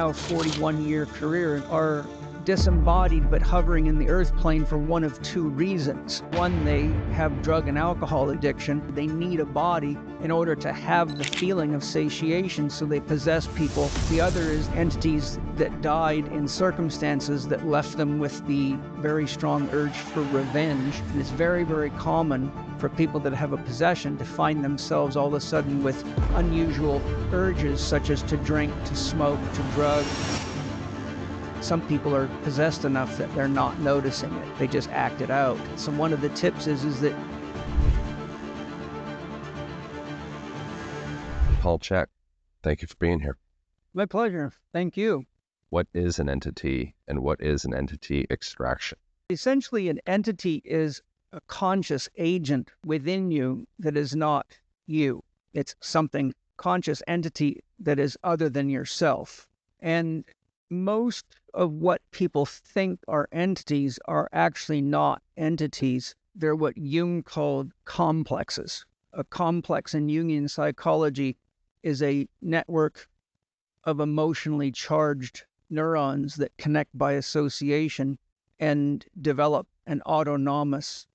now 41-year career are disembodied but hovering in the earth plane for one of two reasons. One, they have drug and alcohol addiction. They need a body in order to have the feeling of satiation, so they possess people. The other is entities that died in circumstances that left them with the very strong urge for revenge. And it's very, very common for people that have a possession to find themselves all of a sudden with unusual urges, such as to drink, to smoke, to drug. Some people are possessed enough that they're not noticing it. They just act it out. So one of the tips is that... Paul Chek, thank you for being here. My pleasure. Thank you. What is an entity, and what is an entity extraction? Essentially, an entity is a conscious agent within you that is not you. It's something, conscious entity that is other than yourself. And most of what people think are entities are actually not entities. They're what Jung called complexes. A complex in Jungian psychology is a network of emotionally charged neurons that connect by association and develop an autonomous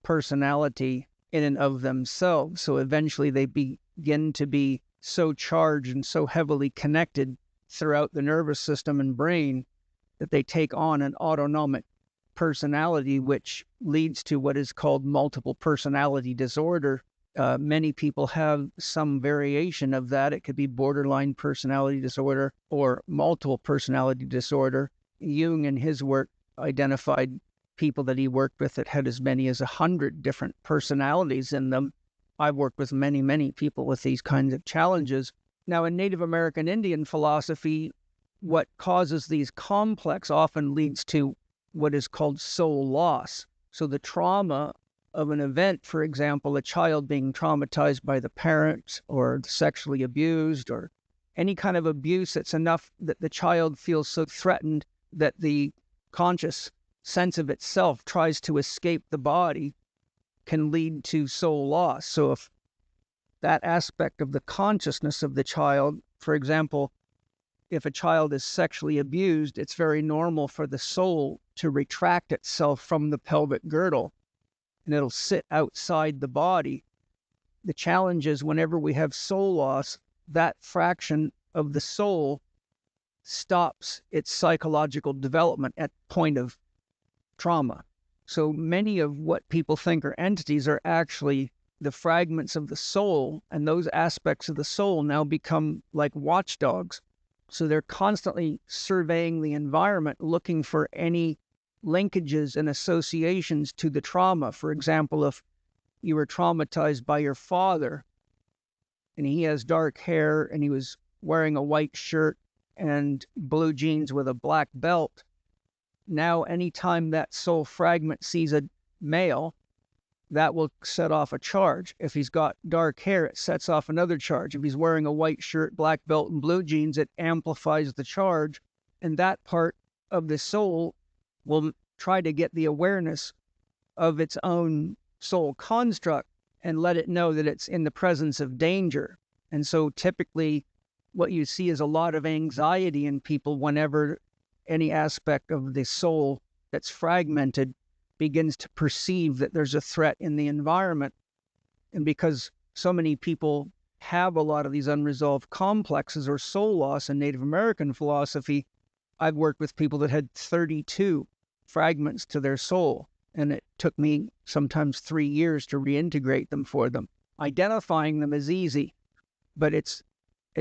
personality in and of themselves. So eventually they begin to be so charged and so heavily connected throughout the nervous system and brain that they take on an autonomic personality, which leads to what is called multiple personality disorder. Many people have some variation of that. It could be borderline personality disorder or multiple personality disorder. Jung, in his work, identified people that he worked with that had as many as 100 different personalities in them. I've worked with many, many people with these kinds of challenges. Now, in Native American Indian philosophy, what causes these complex often leads to what is called soul loss. So the trauma of an event, for example, a child being traumatized by the parents or sexually abused or any kind of abuse that's enough that the child feels so threatened that the conscious sense of itself tries to escape the body, can lead to soul loss. So if that aspect of the consciousness of the child, for example, if a child is sexually abused, it's very normal for the soul to retract itself from the pelvic girdle, and it'll sit outside the body. The challenge is whenever we have soul loss, that fraction of the soul stops its psychological development at point of trauma. So many of what people think are entities are actually the fragments of the soul, and those aspects of the soul now become like watchdogs. So they're constantly surveying the environment, looking for any linkages and associations to the trauma. For example, if you were traumatized by your father and he has dark hair and he was wearing a white shirt and blue jeans with a black belt, now anytime that soul fragment sees a male, that will set off a charge. If he's got dark hair, it sets off another charge. If he's wearing a white shirt, black belt, and blue jeans, it amplifies the charge. And that part of the soul will try to get the awareness of its own soul construct and let it know that it's in the presence of danger. And so typically what you see is a lot of anxiety in people whenever any aspect of the soul that's fragmented begins to perceive that there's a threat in the environment. And because so many people have a lot of these unresolved complexes or soul loss in Native American philosophy, I've worked with people that had 32 fragments to their soul, and it took me sometimes 3 years to reintegrate them for them. Identifying them is easy, but it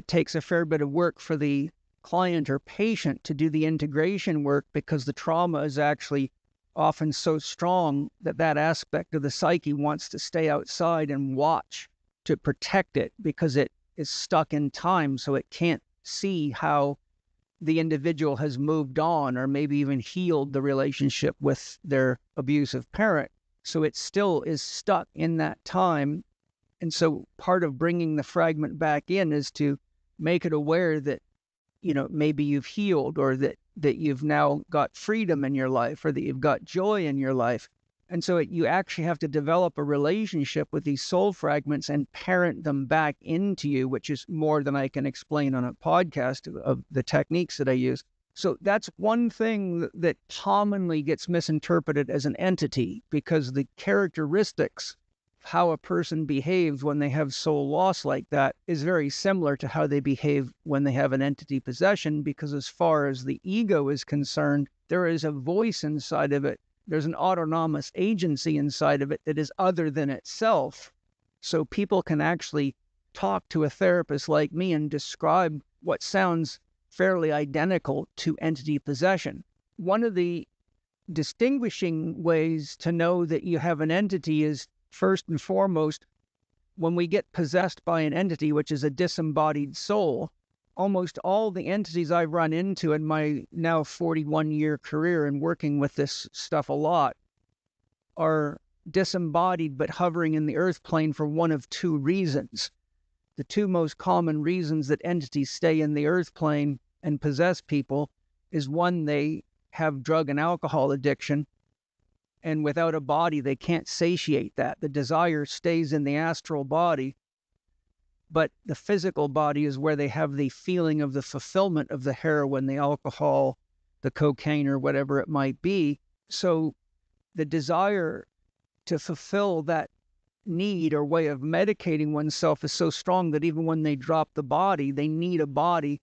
takes a fair bit of work for the client or patient to do the integration work, because the trauma is actually often so strong that that aspect of the psyche wants to stay outside and watch to protect it, because it is stuck in time, so it can't see how the individual has moved on or maybe even healed the relationship with their abusive parent. So it still is stuck in that time. And so part of bringing the fragment back in is to make it aware that, maybe you've healed, or that you've now got freedom in your life, or that you've got joy in your life. And so you actually have to develop a relationship with these soul fragments and parent them back into you, which is more than I can explain on a podcast of the techniques that I use. So that's one thing that commonly gets misinterpreted as an entity, because the characteristics, how a person behaves when they have soul loss like that, is very similar to how they behave when they have an entity possession, because as far as the ego is concerned, there is a voice inside of it. There's an autonomous agency inside of it that is other than itself. So people can actually talk to a therapist like me and describe what sounds fairly identical to entity possession. One of the distinguishing ways to know that you have an entity is, first and foremost, when we get possessed by an entity, which is a disembodied soul. Almost all the entities I've run into in my now 41-year career and working with this stuff a lot are disembodied but hovering in the earth plane for one of two reasons. The two most common reasons that entities stay in the earth plane and possess people is, one, they have drug and alcohol addiction, and without a body, they can't satiate that. The desire stays in the astral body, but the physical body is where they have the feeling of the fulfillment of the heroin, the alcohol, the cocaine, or whatever it might be. So the desire to fulfill that need or way of medicating oneself is so strong that even when they drop the body, they need a body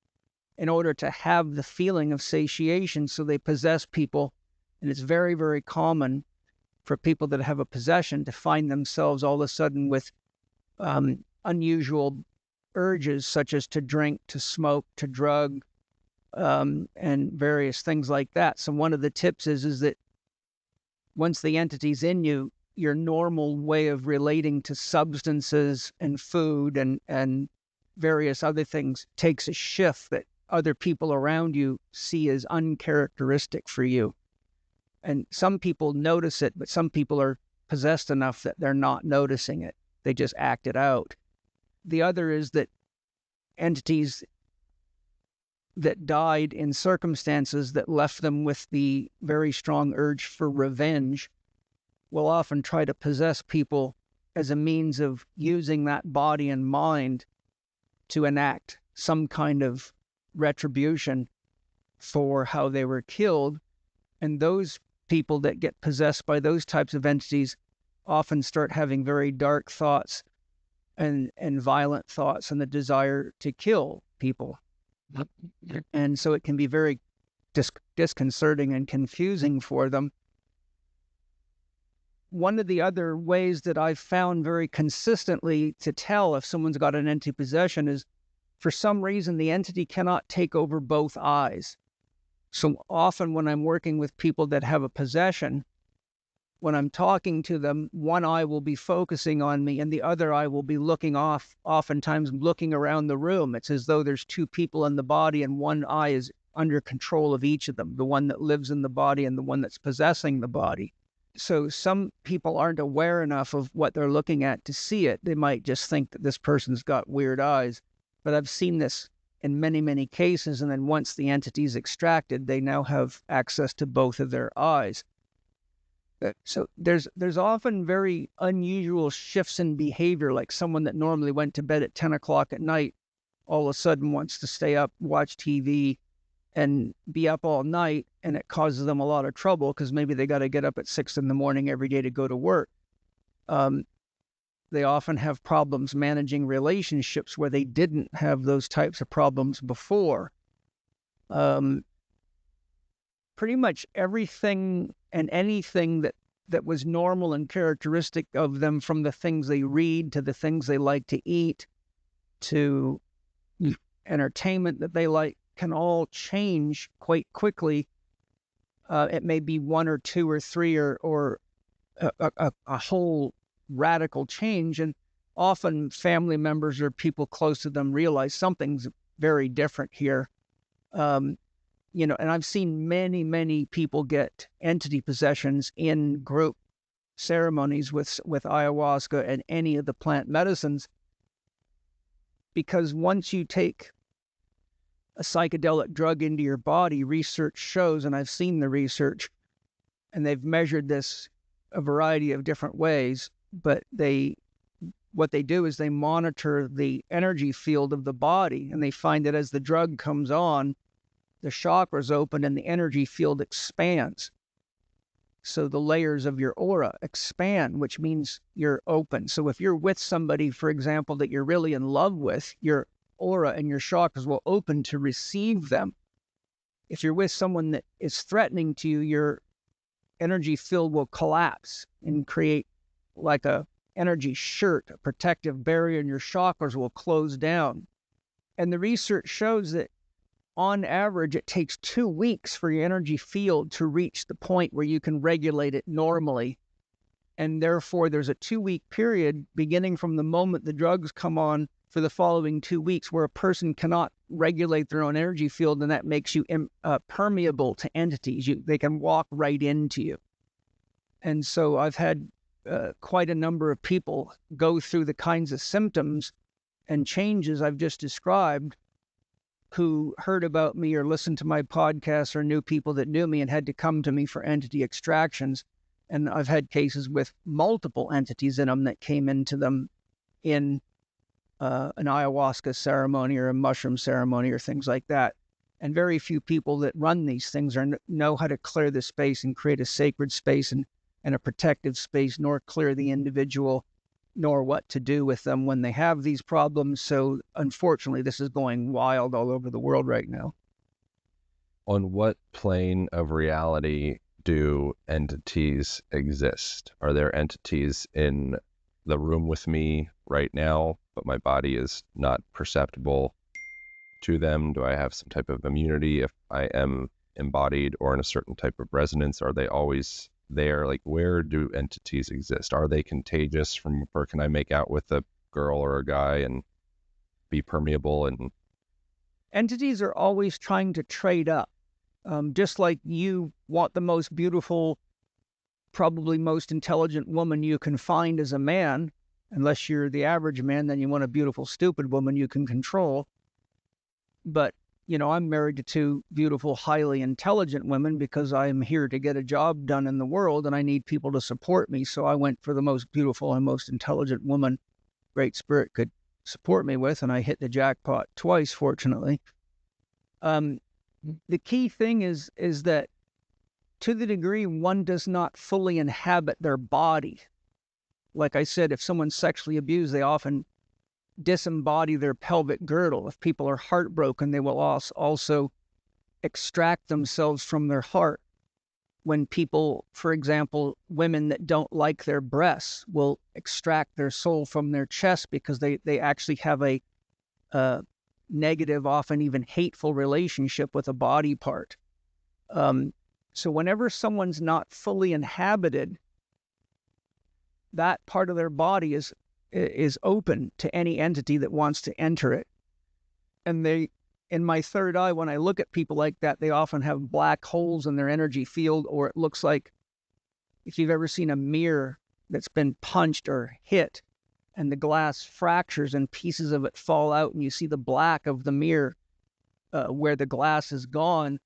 in order to have the feeling of satiation. So they possess people. And it's very, very common for people that have a possession to find themselves all of a sudden with unusual urges, such as to drink, to smoke, to drug, and various things like that. So one of the tips is that once the entity's in you, your normal way of relating to substances and food and various other things takes a shift that other people around you see as uncharacteristic for you. And some people notice it, but some people are possessed enough that they're not noticing it. They just act it out. The other is that entities that died in circumstances that left them with the very strong urge for revenge will often try to possess people as a means of using that body and mind to enact some kind of retribution for how they were killed. And those people that get possessed by those types of entities often start having very dark thoughts and violent thoughts and the desire to kill people. And so it can be very disconcerting and confusing for them. One of the other ways that I've found very consistently to tell if someone's got an entity possession is, for some reason, the entity cannot take over both eyes. So often when I'm working with people that have a possession, when I'm talking to them, one eye will be focusing on me and the other eye will be looking off, oftentimes looking around the room. It's as though there's two people in the body and one eye is under control of each of them, the one that lives in the body and the one that's possessing the body. So some people aren't aware enough of what they're looking at to see it. They might just think that this person's got weird eyes. But I've seen this in many, many cases. And then once the entity is extracted, they now have access to both of their eyes. So there's often very unusual shifts in behavior, like someone that normally went to bed at 10 o'clock at night all of a sudden wants to stay up, watch TV, and be up all night, and it causes them a lot of trouble because maybe they got to get up at 6 in the morning every day to go to work. They often have problems managing relationships where they didn't have those types of problems before. Pretty much everything and anything that was normal and characteristic of them, from the things they read to the things they like to eat to entertainment that they like, can all change quite quickly. It may be one or two or three or a whole radical change. And often family members or people close to them realize something's very different here. And I've seen many, many people get entity possessions in group ceremonies with ayahuasca and any of the plant medicines, because once you take a psychedelic drug into your body, research shows, and I've seen the research, and they've measured this a variety of different ways, but what they do is they monitor the energy field of the body, and they find that as the drug comes on, the chakras open and the energy field expands. So the layers of your aura expand, which means you're open. So if you're with somebody, for example, that you're really in love with, your aura and your chakras will open to receive them. If you're with someone that is threatening to you, your energy field will collapse and create like a energy shirt, a protective barrier, and your chakras will close down. And the research shows that on average, it takes 2 weeks for your energy field to reach the point where you can regulate it normally. And therefore, there's a 2-week period beginning from the moment the drugs come on for the following 2 weeks where a person cannot regulate their own energy field, and that makes you permeable to entities. They can walk right into you. And so I've had quite a number of people go through the kinds of symptoms and changes I've just described, who heard about me or listened to my podcast or knew people that knew me and had to come to me for entity extractions. And I've had cases with multiple entities in them that came into them in an ayahuasca ceremony or a mushroom ceremony or things like that. And very few people that run these things know how to clear the space and create a sacred space and a protective space, nor clear the individual, nor what to do with them when they have these problems. So unfortunately, this is going wild all over the world right now. On what plane of reality do entities exist? Are there entities in the room with me right now, but my body is not perceptible to them? Do I have some type of immunity if I am embodied or in a certain type of resonance? Are they always there? Like, where do entities exist? Are they contagious or can I make out with a girl or a guy and be permeable? And entities are always trying to trade up. Just like you want the most beautiful, probably most intelligent woman you can find as a man, unless you're the average man, then you want a beautiful, stupid woman you can control. But I'm married to 2 beautiful, highly intelligent women because I'm here to get a job done in the world and I need people to support me. So I went for the most beautiful and most intelligent woman Great Spirit could support me with, and I hit the jackpot twice, fortunately. The key thing is that to the degree one does not fully inhabit their body, like I said, if someone's sexually abused, they often disembody their pelvic girdle. If people are heartbroken, they will also extract themselves from their heart. When people, for example, women that don't like their breasts will extract their soul from their chest because they actually have a negative, often even hateful relationship with a body part. So whenever someone's not fully inhabited, that part of their body is open to any entity that wants to enter it. And in my third eye, when I look at people like that, they often have black holes in their energy field, or it looks like if you've ever seen a mirror that's been punched or hit and the glass fractures and pieces of it fall out and you see the black of the mirror where the glass is gone.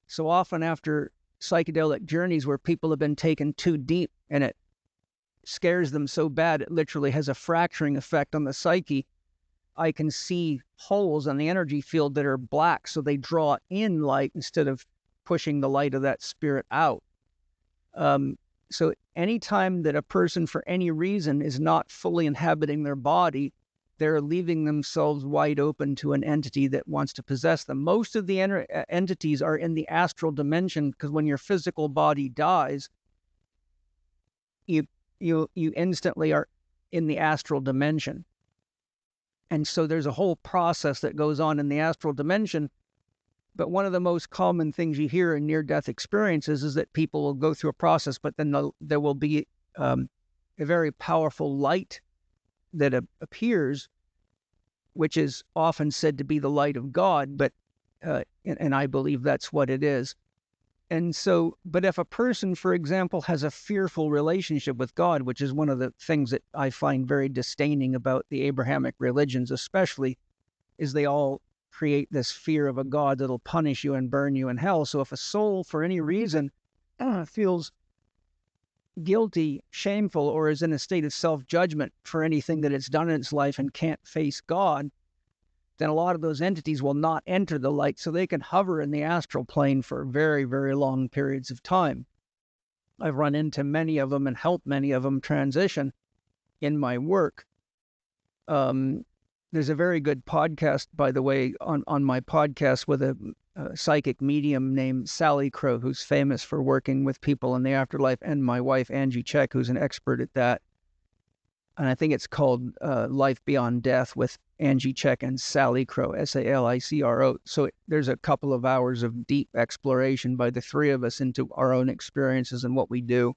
So often after psychedelic journeys where people have been taken too deep and it scares them so bad it literally has a fracturing effect on the psyche, I can see holes on the energy field that are black, so they draw in light instead of pushing the light of that spirit out. So anytime that a person for any reason is not fully inhabiting their body, they're leaving themselves wide open to an entity that wants to possess them. Most of the entities are in the astral dimension, because when your physical body dies, you instantly are in the astral dimension. And so there's a whole process that goes on in the astral dimension. But one of the most common things you hear in near-death experiences is that people will go through a process, but then there will be a very powerful light that appears, which is often said to be the light of God, but and I believe that's what it is. And so, but if a person, for example, has a fearful relationship with God, which is one of the things that I find very disdaining about the Abrahamic religions, especially, is they all create this fear of a God that'll punish you and burn you in hell. So if a soul, for any reason, feels guilty, shameful, or is in a state of self-judgment for anything that it's done in its life and can't face God, then a lot of those entities will not enter the light, so they can hover in the astral plane for very, very long periods of time. I've run into many of them and helped many of them transition in my work. There's a very good podcast, by the way, on my podcast with a psychic medium named Sally Crow, who's famous for working with people in the afterlife, and my wife, Angie Chek, who's an expert at that. And I think it's called Life Beyond Death with Angie Chek and Sally Crow, Salicro. So there's a couple of hours of deep exploration by the three of us into our own experiences and what we do.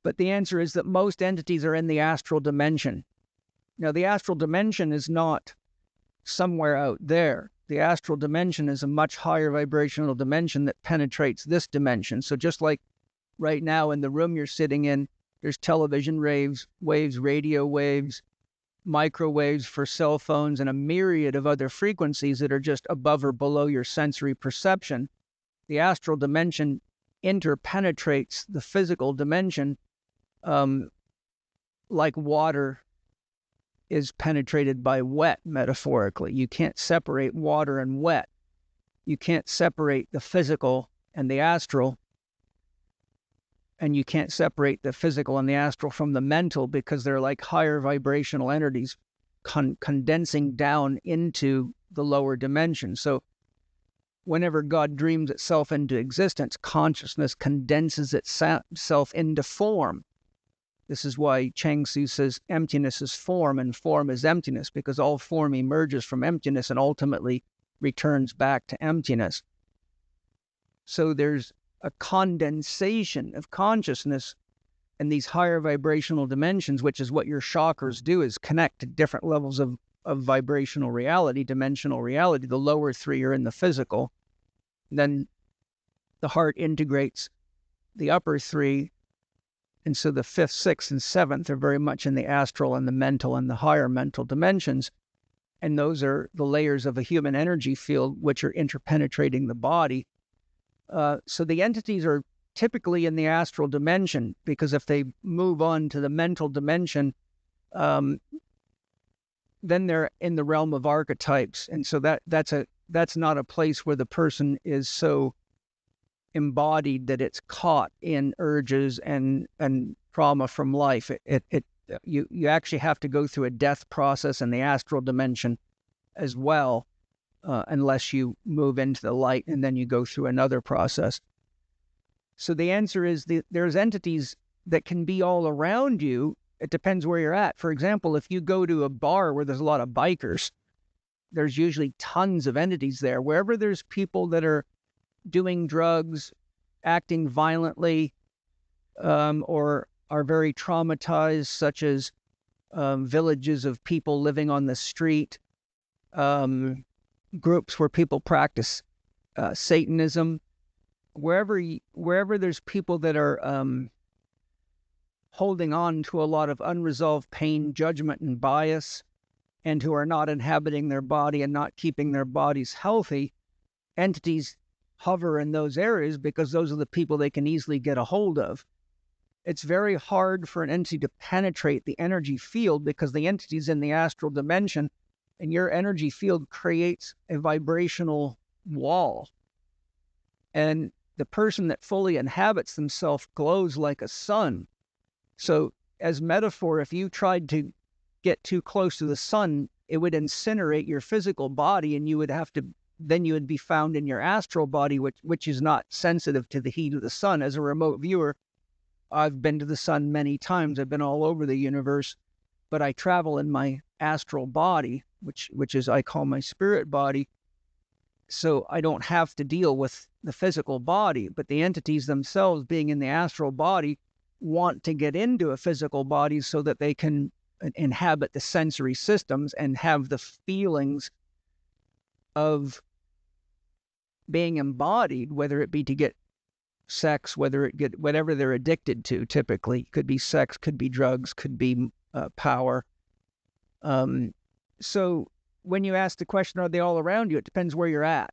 But the answer is that most entities are in the astral dimension. Now, the astral dimension is not somewhere out there. The astral dimension is a much higher vibrational dimension that penetrates this dimension. So just like right now in the room you're sitting in, there's television waves, radio waves, microwaves for cell phones, and a myriad of other frequencies that are just above or below your sensory perception. The astral dimension interpenetrates the physical dimension like water is penetrated by wet, metaphorically. You can't separate water and wet. You can't separate the physical and the astral. And you can't separate the physical and the astral from the mental, because they're like higher vibrational entities condensing down into the lower dimension. So whenever God dreams itself into existence, consciousness condenses itself into form. This is why Cheng Tzu says emptiness is form and form is emptiness, because all form emerges from emptiness and ultimately returns back to emptiness. So there's a condensation of consciousness in these higher vibrational dimensions, which is what your chakras do, is connect to different levels of vibrational reality, dimensional reality. The lower three are in the physical. Then the heart integrates the upper three. And so the fifth, sixth, and seventh are very much in the astral and the mental and the higher mental dimensions. And those are the layers of a human energy field which are interpenetrating the body. So the entities are typically in the astral dimension, because if they move on to the mental dimension, then they're in the realm of archetypes. And so that's not a place where the person is so embodied that it's caught in urges and trauma from life. You actually have to go through a death process in the astral dimension as well, unless you move into the light and then you go through another process. So the answer is there's entities that can be all around you. It depends where you're at. For example, if you go to a bar where there's a lot of bikers, there's usually tons of entities there. Wherever there's people that are doing drugs, acting violently, or are very traumatized, such as villages of people living on the street, groups where people practice Satanism, wherever there's people that are holding on to a lot of unresolved pain, judgment, and bias, and who are not inhabiting their body and not keeping their bodies healthy, entities hover in those areas because those are the people they can easily get a hold of. It's very hard for an entity to penetrate the energy field because the entity's in the astral dimension, and your energy field creates a vibrational wall. And the person that fully inhabits themselves glows like a sun. So as metaphor, if you tried to get too close to the sun, it would incinerate your physical body, and you would be found in your astral body, which is not sensitive to the heat of the sun. As a remote viewer, I've been to the sun many times. I've been all over the universe, but I travel in my astral body, which is, I call my spirit body. So I don't have to deal with the physical body, but the entities themselves, being in the astral body, want to get into a physical body so that they can inhabit the sensory systems and have the feelings of being embodied, whether it be to get sex, whatever they're addicted to. Typically could be sex, could be drugs, could be power. So when you ask the question, are they all around you? It depends where you're at.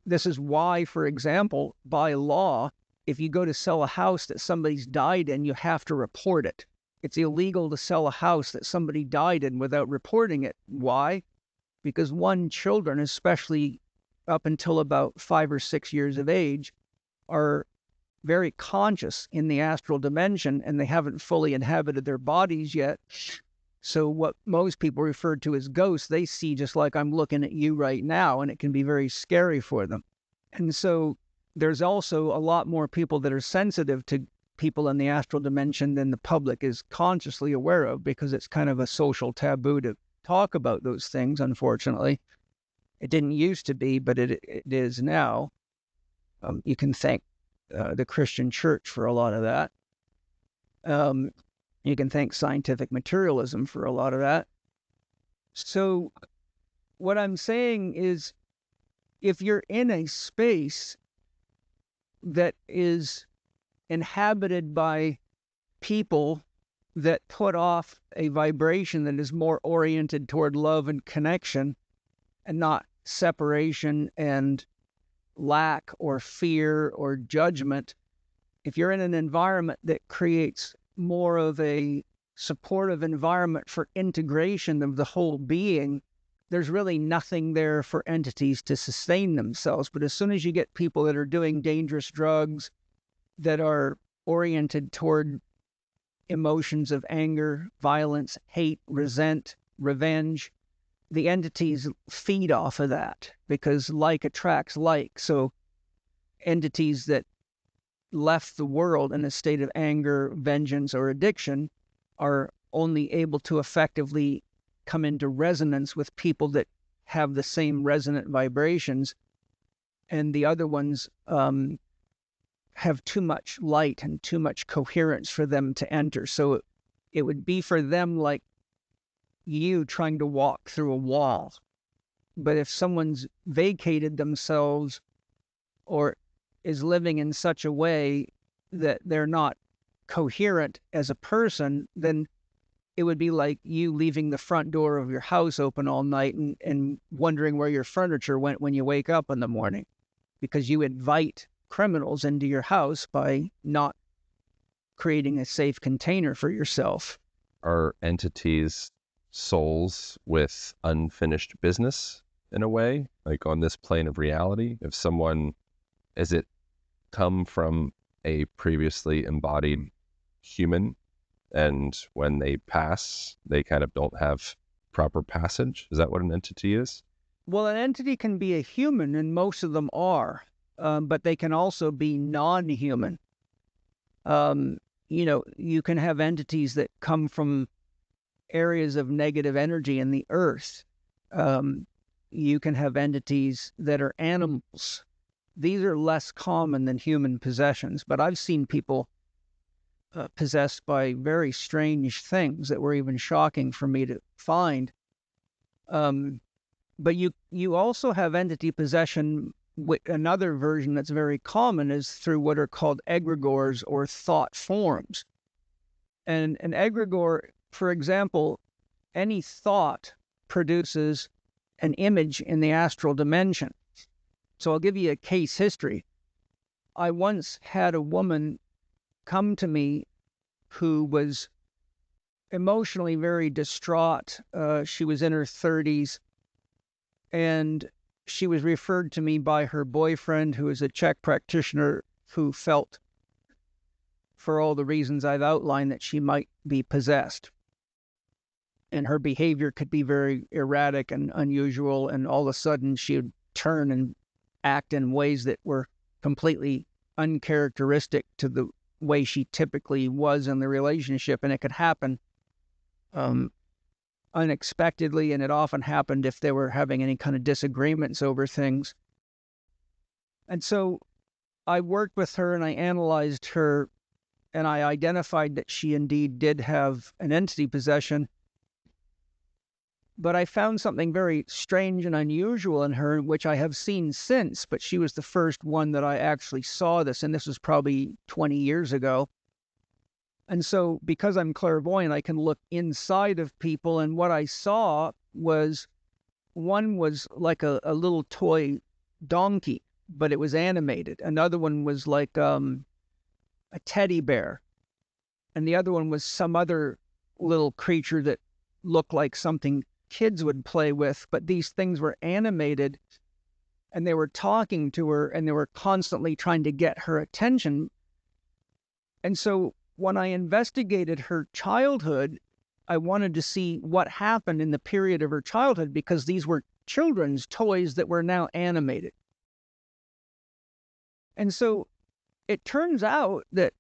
This is why, for example, by law, if you go to sell a house that somebody's died in, you have to report it. It's illegal to sell a house that somebody died in without reporting it. Why? Because one, children, especially up until about 5 or 6 years of age, are very conscious in the astral dimension, and they haven't fully inhabited their bodies yet. So what most people refer to as ghosts, they see just like I'm looking at you right now, and it can be very scary for them. And so there's also a lot more people that are sensitive to people in the astral dimension than the public is consciously aware of, because it's kind of a social taboo to talk about those things, unfortunately. It didn't used to be, but it is now. You can thank the Christian church for a lot of that. You can thank scientific materialism for a lot of that. So what I'm saying is, if you're in a space that is inhabited by people that put off a vibration that is more oriented toward love and connection, and not separation and lack or fear or judgment, if you're in an environment that creates more of a supportive environment for integration of the whole being, there's really nothing there for entities to sustain themselves. But as soon as you get people that are doing dangerous drugs, that are oriented toward emotions of anger, violence, hate, resent, revenge, the entities feed off of that, because like attracts like. So entities that left the world in a state of anger, vengeance, or addiction are only able to effectively come into resonance with people that have the same resonant vibrations, and the other ones have too much light and too much coherence for them to enter. So it would be for them like you trying to walk through a wall. But if someone's vacated themselves or is living in such a way that they're not coherent as a person, then it would be like you leaving the front door of your house open all night and wondering where your furniture went when you wake up in the morning, because you invite criminals into your house by not creating a safe container for yourself. Are entities souls with unfinished business in a way, like on this plane of reality? If someone, is it come from a previously embodied human, and when they pass, they kind of don't have proper passage? Is that what an entity is? Well, an entity can be a human, and most of them are, but they can also be non-human. You can have entities that come from areas of negative energy in the earth. You can have entities that are animals. These are less common than human possessions, but I've seen people possessed by very strange things that were even shocking for me to find. But you also have entity possession. Another version that's very common is through what are called egregores, or thought forms. And an egregore, for example, any thought produces an image in the astral dimension. So I'll give you a case history. I once had a woman come to me who was emotionally very distraught. She was in her 30s, and she was referred to me by her boyfriend, who is a Chek practitioner, who felt, for all the reasons I've outlined, that she might be possessed. And her behavior could be very erratic and unusual, and all of a sudden she would turn and act in ways that were completely uncharacteristic to the way she typically was in the relationship. And it could happen unexpectedly, and it often happened if they were having any kind of disagreements over things. And so I worked with her and I analyzed her, and I identified that she indeed did have an entity possession. But I found something very strange and unusual in her, which I have seen since, but she was the first one that I actually saw this, and this was probably 20 years ago. And so because I'm clairvoyant, I can look inside of people, and what I saw was, one was like a little toy donkey, but it was animated. Another one was like a teddy bear, and the other one was some other little creature that looked like something kids would play with, but these things were animated and they were talking to her and they were constantly trying to get her attention. And so when I investigated her childhood, I wanted to see what happened in the period of her childhood, because these were children's toys that were now animated. And so it turns out that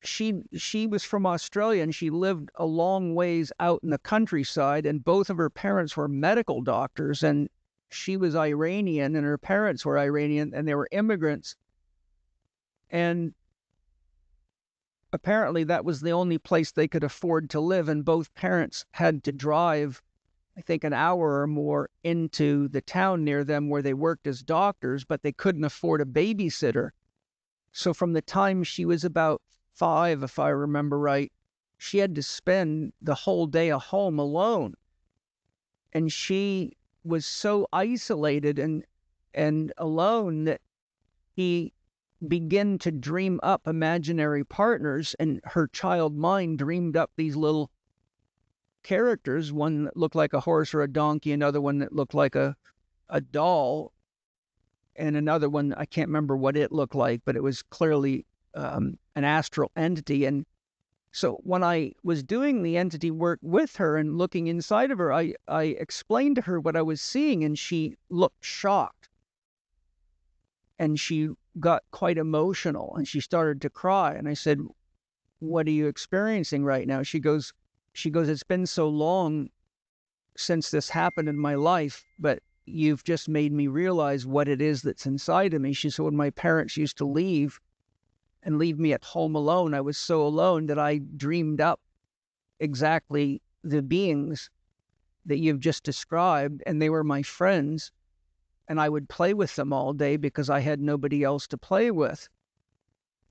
she was from Australia and she lived a long ways out in the countryside, and both of her parents were medical doctors, and she was Iranian and her parents were Iranian, and they were immigrants. And apparently that was the only place they could afford to live, and both parents had to drive, I think, an hour or more into the town near them where they worked as doctors, but they couldn't afford a babysitter. So from the time she was about 5, if I remember right, she had to spend the whole day at home alone. And she was so isolated and alone that he began to dream up imaginary partners, and her child mind dreamed up these little characters, one that looked like a horse or a donkey, another one that looked like a doll, and another one, I can't remember what it looked like, but it was clearly an astral entity. And so when I was doing the entity work with her and looking inside of her, I explained to her what I was seeing, and she looked shocked. And she got quite emotional, and she started to cry. And I said, "What are you experiencing right now?" She goes, "It's been so long since this happened in my life, but you've just made me realize what it is that's inside of me." She said, "When my parents used to leave and leave me at home alone, I was so alone that I dreamed up exactly the beings that you've just described, and they were my friends, and I would play with them all day because I had nobody else to play with."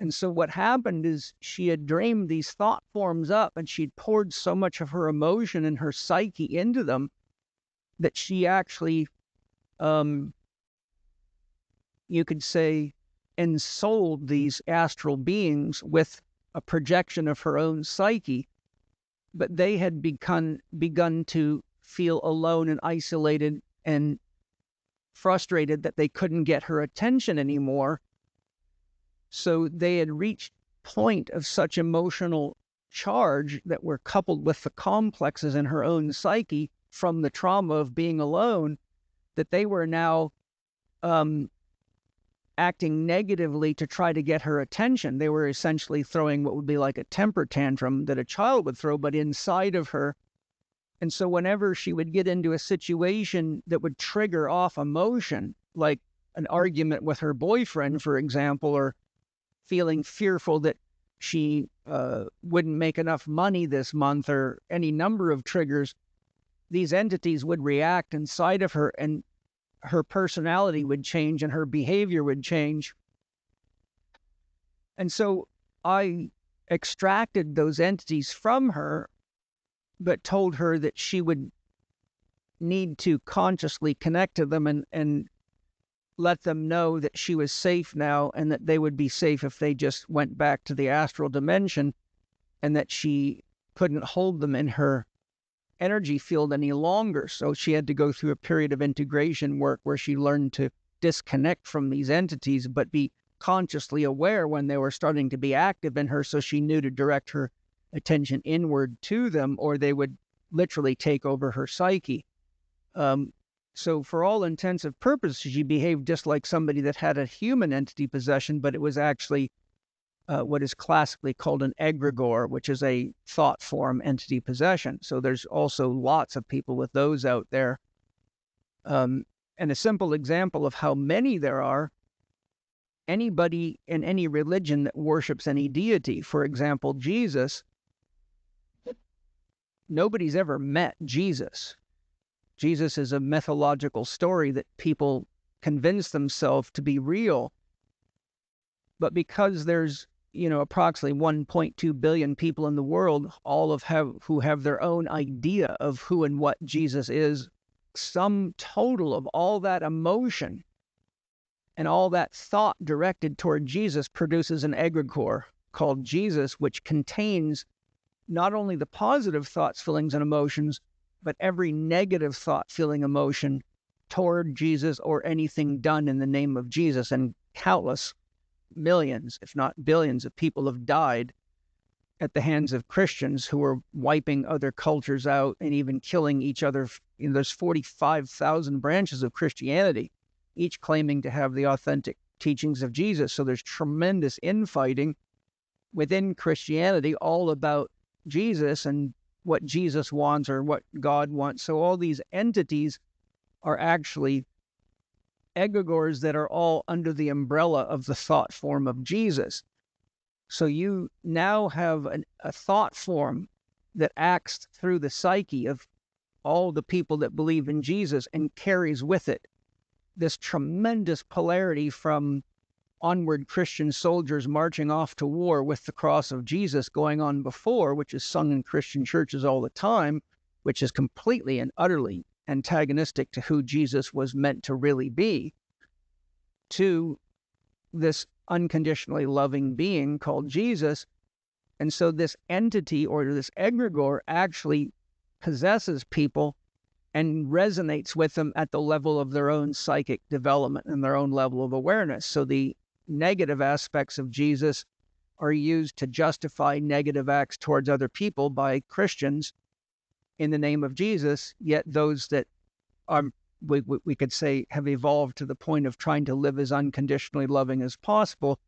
And so what happened is she had dreamed these thought forms up, and she'd poured so much of her emotion and her psyche into them that she actually, you could say, ensouled these astral beings with a projection of her own psyche. But they had begun to feel alone and isolated and frustrated that they couldn't get her attention anymore. So they had reached point of such emotional charge that were coupled with the complexes in her own psyche from the trauma of being alone, that they were now acting negatively to try to get her attention. They were essentially throwing what would be like a temper tantrum that a child would throw, but inside of her. And so whenever she would get into a situation that would trigger off emotion, like an argument with her boyfriend, for example, or feeling fearful that she wouldn't make enough money this month, or any number of triggers, these entities would react inside of her, and her personality would change and her behavior would change. And so I extracted those entities from her, but told her that she would need to consciously connect to them and let them know that she was safe now, and that they would be safe if they just went back to the astral dimension, and that she couldn't hold them in her energy field any longer. So she had to go through a period of integration work where she learned to disconnect from these entities, but be consciously aware when they were starting to be active in her, so she knew to direct her attention inward to them, or they would literally take over her psyche. So for all intents and purposes, she behaved just like somebody that had a human entity possession, but it was actually what is classically called an egregore, which is a thought form entity possession. So there's also lots of people with those out there. And a simple example of how many there are: anybody in any religion that worships any deity, for example, Jesus, nobody's ever met Jesus. Jesus is a mythological story that people convince themselves to be real. But because there's, approximately 1.2 billion people in the world, who have their own idea of who and what Jesus is, sum total of all that emotion and all that thought directed toward Jesus produces an egregore. called Jesus, which contains not only the positive thoughts, feelings, and emotions, but every negative thought, feeling, emotion toward Jesus or anything done in the name of Jesus. And countless millions, if not billions, of people have died at the hands of Christians who are wiping other cultures out and even killing each other. There's 45,000 branches of Christianity, each claiming to have the authentic teachings of Jesus. So there's tremendous infighting within Christianity all about Jesus and what Jesus wants or what God wants. So all these entities are actually egregores that are all under the umbrella of the thought form of Jesus. So you now have a thought form that acts through the psyche of all the people that believe in Jesus and carries with it this tremendous polarity from onward Christian soldiers marching off to war with the cross of Jesus going on before, which is sung in Christian churches all the time, which is completely and utterly antagonistic to who Jesus was meant to really be, to this unconditionally loving being called Jesus. And so this entity or this egregore actually possesses people and resonates with them at the level of their own psychic development and their own level of awareness. So the negative aspects of Jesus are used to justify negative acts towards other people by Christians in the name of Jesus, yet those that are, we could say, have evolved to the point of trying to live as unconditionally loving as possible,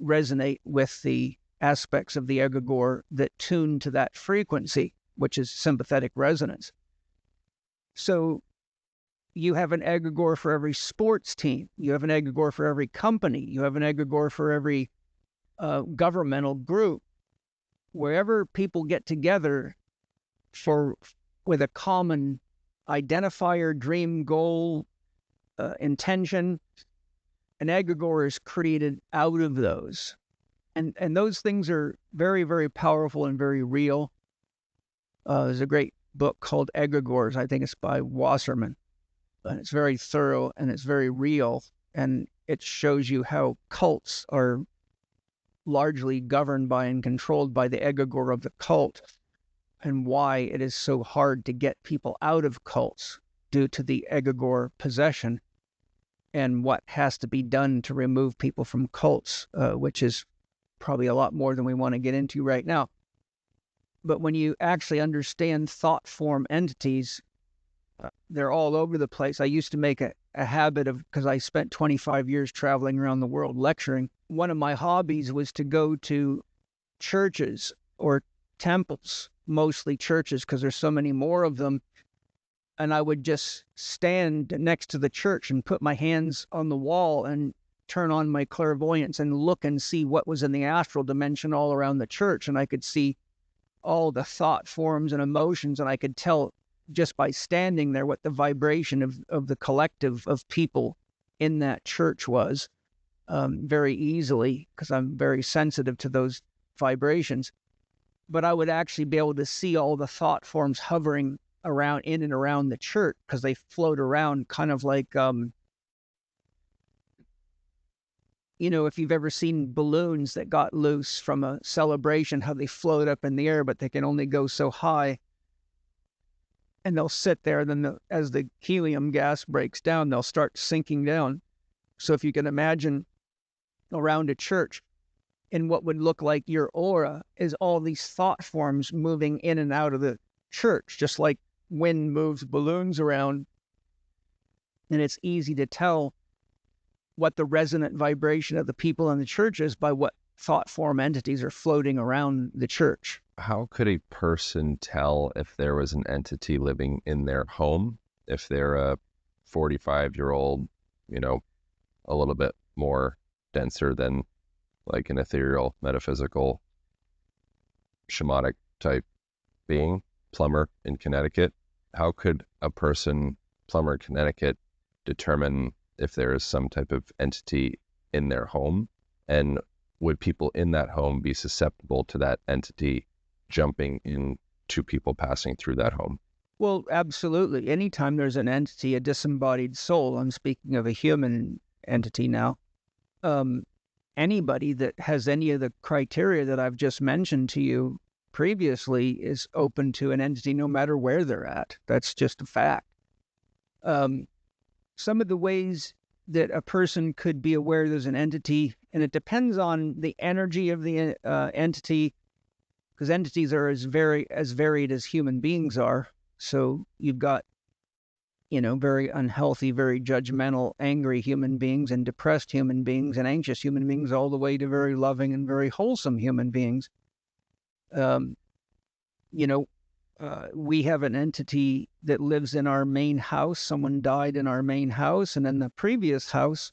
resonate with the aspects of the egregore that tune to that frequency, which is sympathetic resonance. So you have an egregore for every sports team. You have an egregore for every company. You have an egregore for every governmental group. Wherever people get together with a common identifier, dream, goal, intention, an egregore is created out of those. And those things are very, very powerful and very real. There's a great book called Egregores. I think it's by Wasserman. And it's very thorough and it's very real. And it shows you how cults are largely governed by and controlled by the egregore of the cult, and why it is so hard to get people out of cults due to the egregore possession, and what has to be done to remove people from cults, which is probably a lot more than we want to get into right now. But when you actually understand thought form entities, they're all over the place. I used to make a habit of, because I spent 25 years traveling around the world lecturing, one of my hobbies was to go to churches or temples, mostly churches because there's so many more of them. And I would just stand next to the church and put my hands on the wall and turn on my clairvoyance and look and see what was in the astral dimension all around the church. And I could see all the thought forms and emotions, and I could tell just by standing there what the vibration of the collective of people in that church was, very easily, because I'm very sensitive to those vibrations. But I would actually be able to see all the thought forms hovering around, in and around the church, because they float around kind of like, if you've ever seen balloons that got loose from a celebration, how they float up in the air, but they can only go so high. And they'll sit there, then as the helium gas breaks down, they'll start sinking down. So if you can imagine around a church, in what would look like your aura is all these thought forms moving in and out of the church, just like wind moves balloons around. And it's easy to tell what the resonant vibration of the people in the church is by what thought form entities are floating around the church. How could a person tell if there was an entity living in their home? If they're a 45-year-old, a little bit more denser than like an ethereal, metaphysical, shamanic type being, plumber in Connecticut. How could a person, plumber in Connecticut, determine if there is some type of entity in their home? And would people in that home be susceptible to that entity jumping into people passing through that home? Well, absolutely. Anytime there's an entity, a disembodied soul, I'm speaking of a human entity now, anybody that has any of the criteria that I've just mentioned to you previously is open to an entity no matter where they're at. That's just a fact. Some of the ways that a person could be aware there's an entity, and it depends on the energy of the entity, because entities are as varied as human beings are. So you've got, very unhealthy, very judgmental, angry human beings, and depressed human beings, and anxious human beings, all the way to very loving and very wholesome human beings. We have an entity that lives in our main house. Someone died in our main house. And in the previous house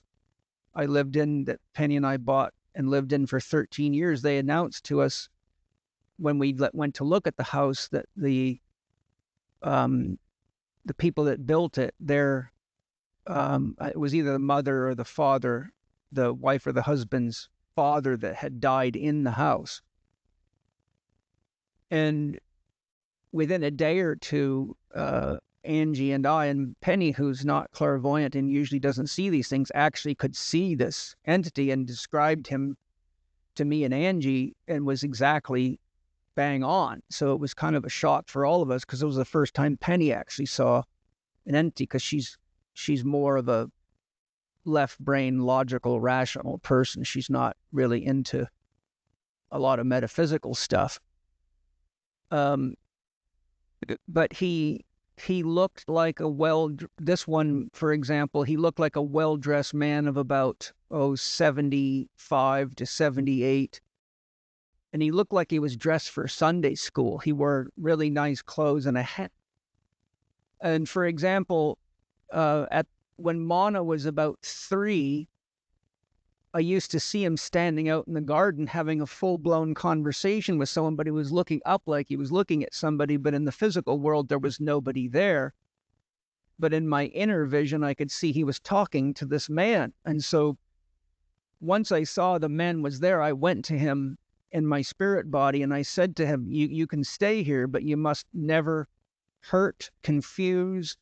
I lived in, that Penny and I bought and lived in for 13 years, they announced to us when we went to look at the house that the people that built it, it was either the mother or the father, the wife or the husband's father, that had died in the house. And within a day or two, Angie and I, and Penny, who's not clairvoyant and usually doesn't see these things, actually could see this entity and described him to me and Angie, and was exactly bang on. So it was kind of a shock for all of us, because it was the first time Penny actually saw an entity, because she's more of a left brain, logical, rational person. She's not really into a lot of metaphysical stuff. But he looked like this one, for example, he looked like a well-dressed man of about 75 to 78. And he looked like he was dressed for Sunday school. He wore really nice clothes and a hat. And for example, when Mana was about 3, I used to see him standing out in the garden having a full-blown conversation with someone, but he was looking up like he was looking at somebody, but in the physical world, there was nobody there. But in my inner vision, I could see he was talking to this man. And so once I saw the man was there, I went to him in my spirit body, and I said to him, you can stay here, but you must never hurt, confuse,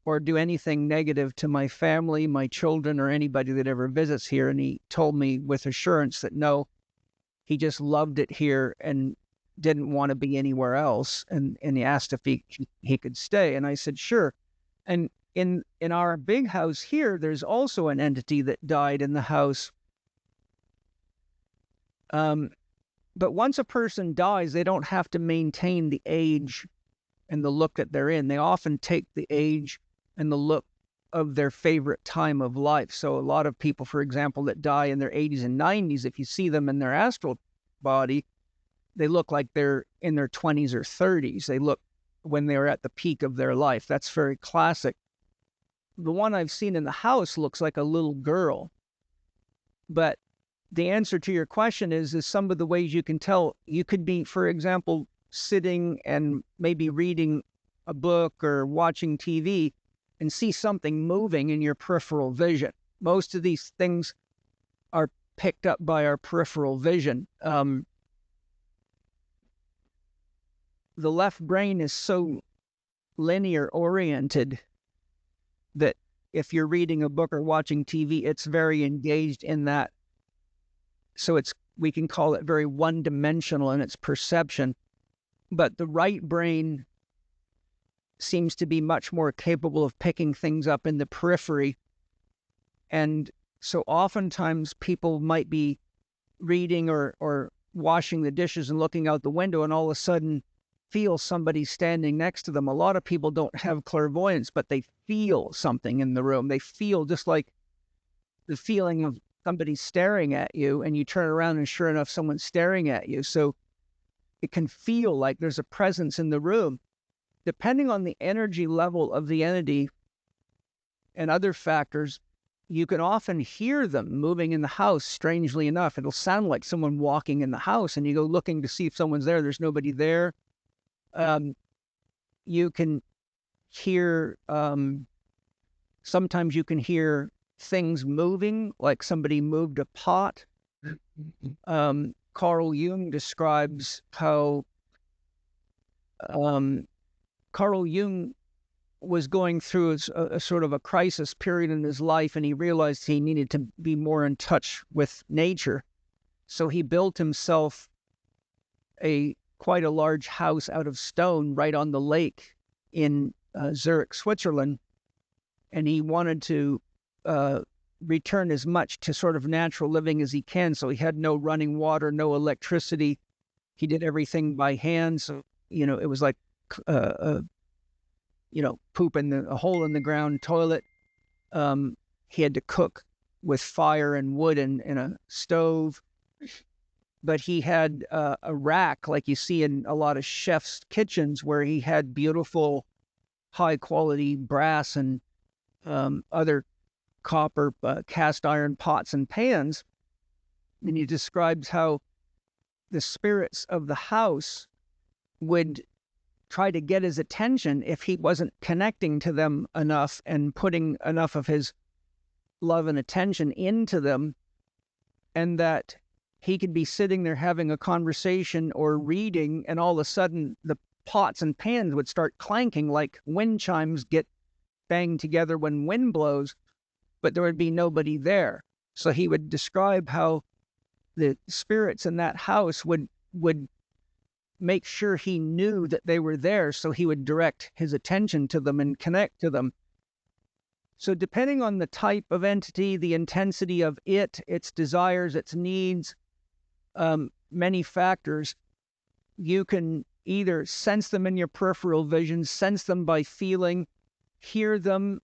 or do anything negative to my family, my children, or anybody that ever visits here. And he told me with assurance that no, he just loved it here and didn't want to be anywhere else. And he asked if he could stay. And I said, sure. And in our big house here, there's also an entity that died in the house. But once a person dies, they don't have to maintain the age and the look that they're in. They often take the age and the look of their favorite time of life. So a lot of people, for example, that die in their 80s and 90s, if you see them in their astral body, they look like they're in their 20s or 30s. They look when they were at the peak of their life. That's very classic. The one I've seen in the house looks like a little girl. But the answer to your question is some of the ways you can tell. You could be, for example, sitting and maybe reading a book or watching TV and see something moving in your peripheral vision. Most of these things are picked up by our peripheral vision. The left brain is so linear oriented that if you're reading a book or watching TV, it's very engaged in that. So we can call it very one-dimensional in its perception. But the right brain seems to be much more capable of picking things up in the periphery. And so oftentimes people might be reading or washing the dishes and looking out the window, and all of a sudden feel somebody standing next to them. A lot of people don't have clairvoyance, but they feel something in the room. They feel just like the feeling of somebody staring at you, and you turn around and sure enough, someone's staring at you. So it can feel like there's a presence in the room. Depending on the energy level of the entity and other factors, you can often hear them moving in the house. Strangely enough, it'll sound like someone walking in the house, and you go looking to see if someone's there. There's nobody there. You can hear, sometimes you can hear things moving, like somebody moved a pot. Carl Jung describes how Carl Jung was going through a sort of a crisis period in his life, and he realized he needed to be more in touch with nature. So he built himself quite a large house out of stone right on the lake in Zurich, Switzerland. And he wanted to return as much to sort of natural living as he can. So he had no running water, no electricity. He did everything by hand. So, it was like, poop in a hole in the ground toilet. He had to cook with fire and wood and a stove. But he had a rack like you see in a lot of chefs' kitchens where he had beautiful, high-quality brass and other copper cast iron pots and pans. And he describes how the spirits of the house would try to get his attention if he wasn't connecting to them enough and putting enough of his love and attention into them, and that he could be sitting there having a conversation or reading, and all of a sudden the pots and pans would start clanking like wind chimes get banged together when wind blows, but there would be nobody there. So he would describe how the spirits in that house would make sure he knew that they were there, so he would direct his attention to them and connect to them. So depending on the type of entity, the intensity of its desires, its needs, many factors, you can either sense them in your peripheral vision, sense them by feeling, hear them,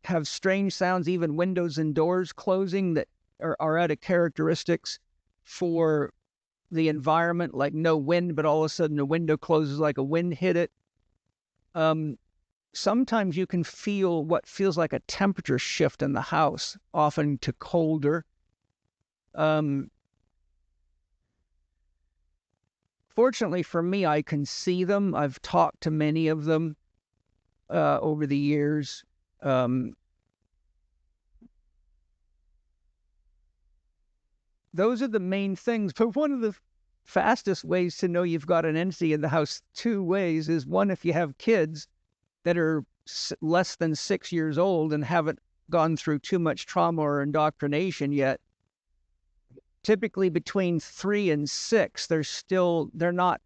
have strange sounds, even windows and doors closing that are out of characteristics for the environment, like no wind, but all of a sudden a window closes like a wind hit it. Sometimes you can feel what feels like a temperature shift in the house, often to colder. Fortunately for me, I can see them. I've talked to many of them over the years. Those are the main things. But one of the fastest ways to know you've got an entity in the house, two ways, is one, if you have kids that are less than 6 years old and haven't gone through too much trauma or indoctrination yet. Typically between 3 and 6, they're not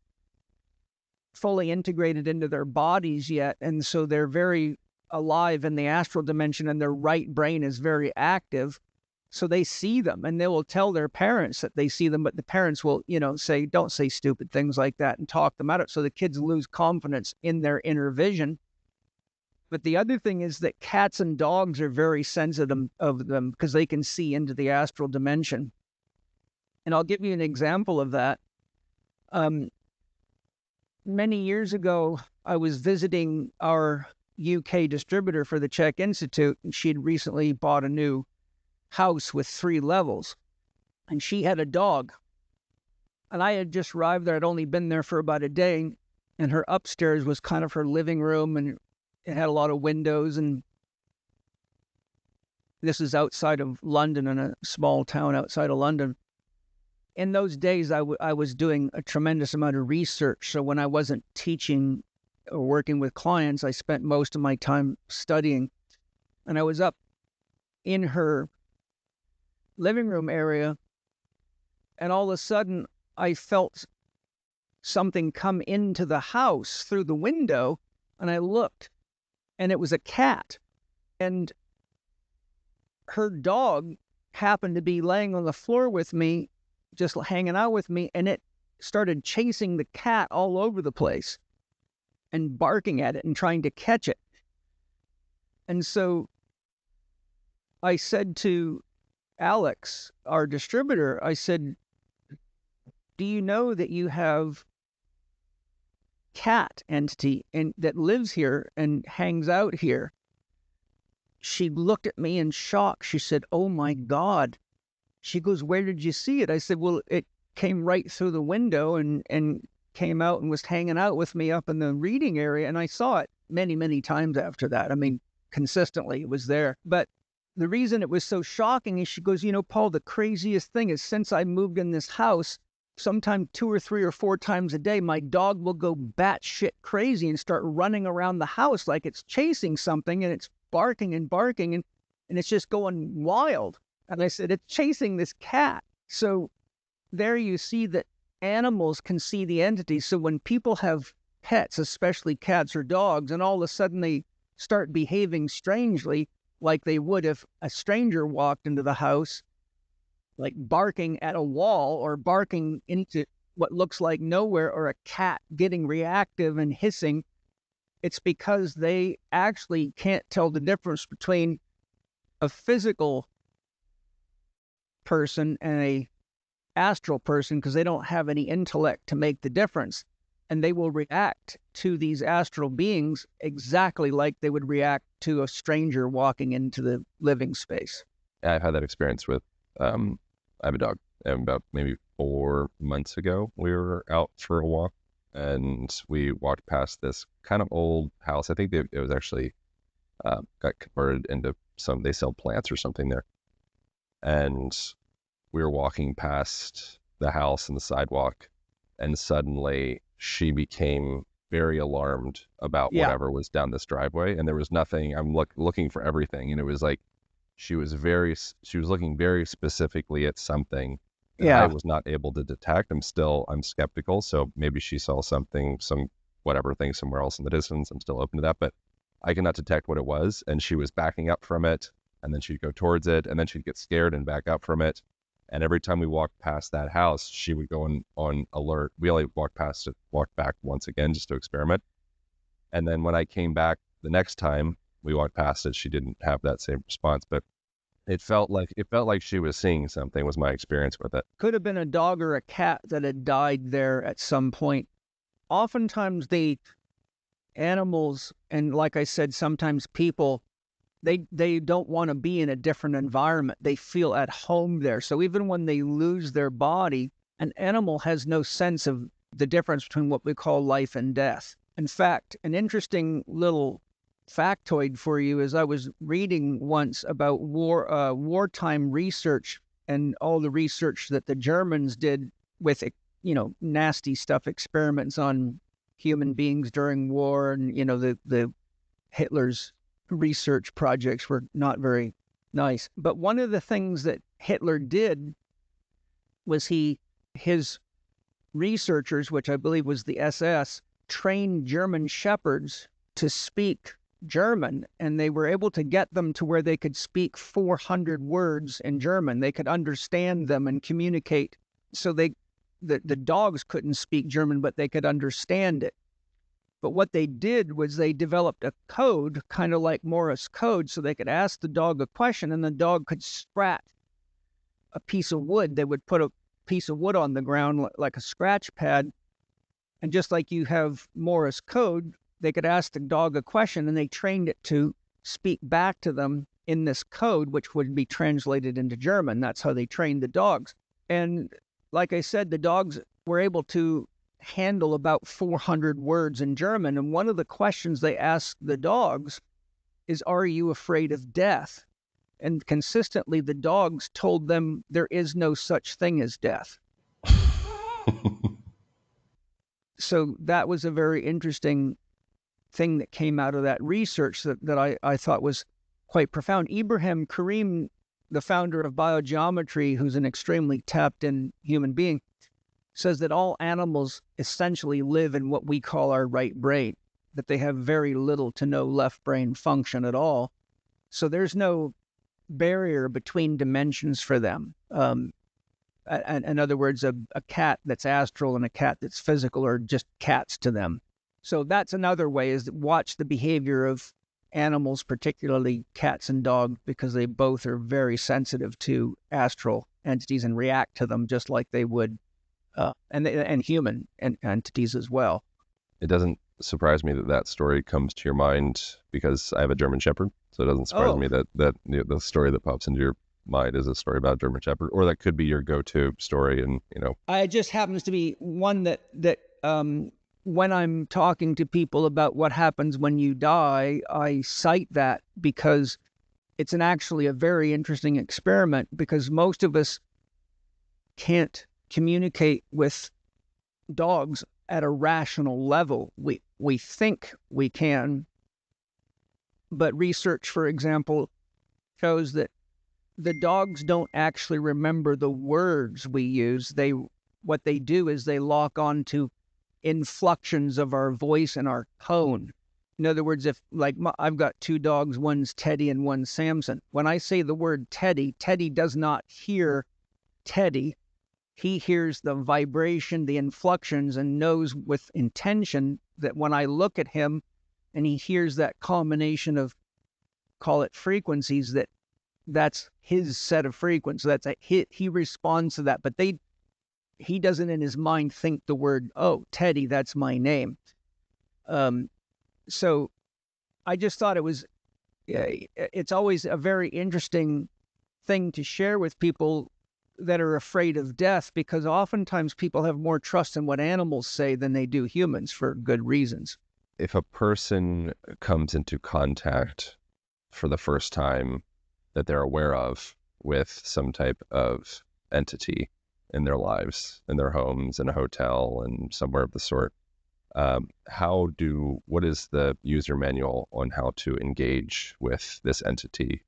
fully integrated into their bodies yet. And so they're very alive in the astral dimension, and their right brain is very active. So they see them, and they will tell their parents that they see them, but the parents will, say, don't say stupid things like that, and talk them out of it. So the kids lose confidence in their inner vision. But the other thing is that cats and dogs are very sensitive of them because they can see into the astral dimension. And I'll give you an example of that. Many years ago, I was visiting our UK distributor for the Chek Institute, and she'd recently bought a new house with 3 levels, and she had a dog. And I had just arrived there. I'd only been there for about a day, and her upstairs was kind of her living room, and it had a lot of windows, and this is outside of London, in a small town outside of London. In those days, I was doing a tremendous amount of research. So when I wasn't teaching or working with clients, I spent most of my time studying. And I was up in her living room area, and all of a sudden, I felt something come into the house through the window, and I looked, and it was a cat. And her dog happened to be laying on the floor with me, just hanging out with me, and it started chasing the cat all over the place and barking at it and trying to catch it. And so I said to Alex, our distributor, I said, do you know that you have cat entity that lives here and hangs out here? She looked at me in shock. She said, oh my God. She goes, where did you see it? I said, well, it came right through the window and came out and was hanging out with me up in the reading area. And I saw it many, many times after that. I mean, consistently it was there. But the reason it was so shocking is she goes, Paul, the craziest thing is since I moved in this house, sometimes 2 or 3 or 4 times a day, my dog will go batshit crazy and start running around the house like it's chasing something, and it's barking and barking, and it's just going wild. And I said, it's chasing this cat. So there you see that animals can see the entity. So when people have pets, especially cats or dogs, and all of a sudden they start behaving strangely, like they would if a stranger walked into the house, like barking at a wall or barking into what looks like nowhere, or a cat getting reactive and hissing, it's because they actually can't tell the difference between a physical person and a astral person, because they don't have any intellect to make the difference. And they will react to these astral beings exactly like they would react to a stranger walking into the living space. I've had that experience with, I have a dog. And about maybe 4 months ago, we were out for a walk and we walked past this kind of old house. I think it was actually got converted into they sell plants or something there. And we were walking past the house and the sidewalk, and suddenly she became very alarmed about Yeah. whatever was down this driveway. And there was nothing. I'm looking for everything, and it was like she was looking very specifically at something that I Yeah. was not able to detect. I'm skeptical. So maybe she saw something, some whatever thing somewhere else in the distance. I'm still open to that, but I cannot detect what it was. And she was backing up from it, and then she'd go towards it, and then she'd get scared and back up from it. And every time we walked past that house, she would go on alert. We only walked back once again just to experiment. And then when I came back the next time we walked past it, she didn't have that same response. But it felt like she was seeing something, was my experience with it. Could have been a dog or a cat that had died there at some point. Oftentimes the animals, and like I said, sometimes people, they don't want to be in a different environment. They feel at home there. So even when they lose their body, an animal has no sense of the difference between what we call life and death. In fact, an interesting little factoid for you is I was reading once about wartime research and all the research that the Germans did with, nasty stuff, experiments on human beings during war, and the Hitler's research projects were not very nice. But one of the things that Hitler did was his researchers, which I believe was the SS, trained German shepherds to speak German, and they were able to get them to where they could speak 400 words in German. They could understand them and communicate. So the dogs couldn't speak German, but they could understand it. But what they did was they developed a code, kind of like Morse code, so they could ask the dog a question and the dog could scratch a piece of wood. They would put a piece of wood on the ground like a scratch pad. And just like you have Morse code, they could ask the dog a question, and they trained it to speak back to them in this code, which would be translated into German. That's how they trained the dogs. And like I said, the dogs were able to handle about 400 words in German. And one of the questions they asked the dogs is, "Are you afraid of death?" And consistently, the dogs told them there is no such thing as death. So that was a very interesting thing that came out of that research that I thought was quite profound. Ibrahim Karim, the founder of Biogeometry, who's an extremely tapped-in human being, says that all animals essentially live in what we call our right brain, that they have very little to no left brain function at all. So there's no barrier between dimensions for them. In other words, a cat that's astral and a cat that's physical are just cats to them. So that's another way, is to watch the behavior of animals, particularly cats and dogs, because they both are very sensitive to astral entities and react to them just like they would, and human entities as well. It doesn't surprise me that story comes to your mind, because I have a German Shepherd. So it doesn't surprise me that the story that pops into your mind is a story about German Shepherd, or that could be your go-to story. And it just happens to be one that when I'm talking to people about what happens when you die, I cite that because it's actually a very interesting experiment, because most of us can't communicate with dogs at a rational level. We think we can, but research, for example, shows that the dogs don't actually remember the words we use. What they do is they lock on to inflections of our voice and our tone. In other words, if I've got two dogs, one's Teddy and one's Samson. When I say the word Teddy, Teddy does not hear Teddy. He hears the vibration, the inflections, and knows with intention that when I look at him and he hears that combination of, call it frequencies, that's his set of frequencies. He responds to that, but he doesn't in his mind think the word, oh, Teddy, that's my name. So I just thought it's always a very interesting thing to share with people that are afraid of death, because oftentimes people have more trust in what animals say than they do humans for good reasons. If a person comes into contact for the first time that they're aware of with some type of entity in their lives, in their homes, in a hotel, and somewhere of the sort, what is the user manual on how to engage with this entity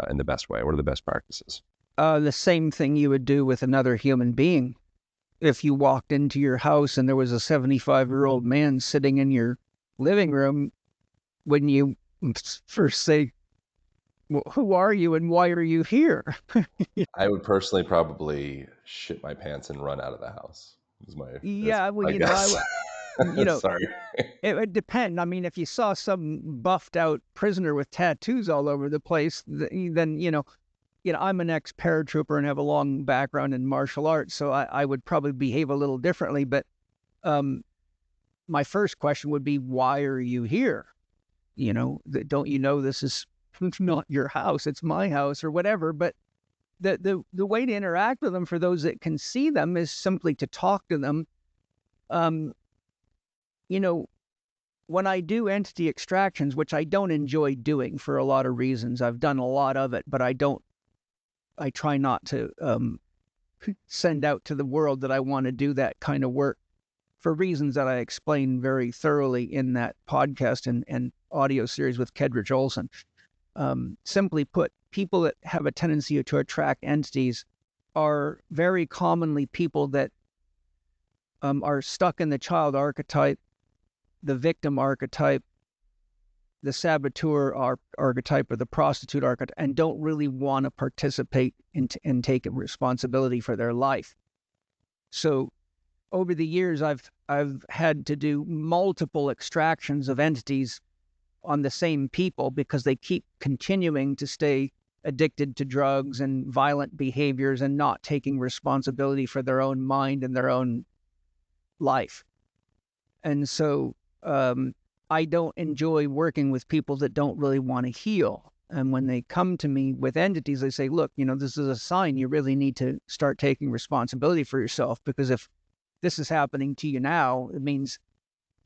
in the best way? What are the best practices? The same thing you would do with another human being. If you walked into your house and there was a 75-year-old man sitting in your living room, wouldn't you first say, well, who are you and why are you here? I would personally probably shit my pants and run out of the house. Yeah, well, I guess. Sorry. It would depend. I mean, if you saw some buffed out prisoner with tattoos all over the place, then, I'm an ex-paratrooper and have a long background in martial arts, so I would probably behave a little differently. But my first question would be, why are you here? Don't you know this is not your house? It's my house or whatever. But the way to interact with them for those that can see them is simply to talk to them. When I do entity extractions, which I don't enjoy doing for a lot of reasons, I've done a lot of it, but I try not to send out to the world that I want to do that kind of work for reasons that I explain very thoroughly in that podcast and audio series with Kedrich Olson. Simply put, people that have a tendency to attract entities are very commonly people that are stuck in the child archetype, the victim archetype, the saboteur archetype, or the prostitute archetype, and don't really want to participate in taking responsibility for their life. So over the years, I've had to do multiple extractions of entities on the same people because they keep continuing to stay addicted to drugs and violent behaviors and not taking responsibility for their own mind and their own life. And so I don't enjoy working with people that don't really want to heal. And when they come to me with entities, they say, look, this is a sign you really need to start taking responsibility for yourself, because if this is happening to you now, it means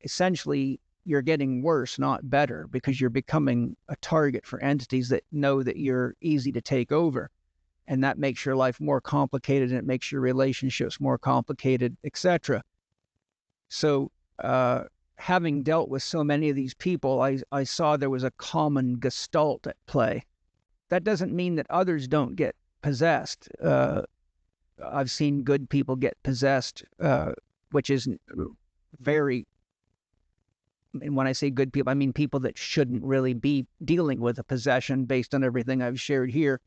essentially you're getting worse, not better, because you're becoming a target for entities that know that you're easy to take over. And that makes your life more complicated, and it makes your relationships more complicated, etc. So having dealt with so many of these people, I saw there was a common gestalt at play. That doesn't mean that others don't get possessed. I've seen good people get possessed, which is very, and when I say good people, I mean people that shouldn't really be dealing with a possession based on everything I've shared here.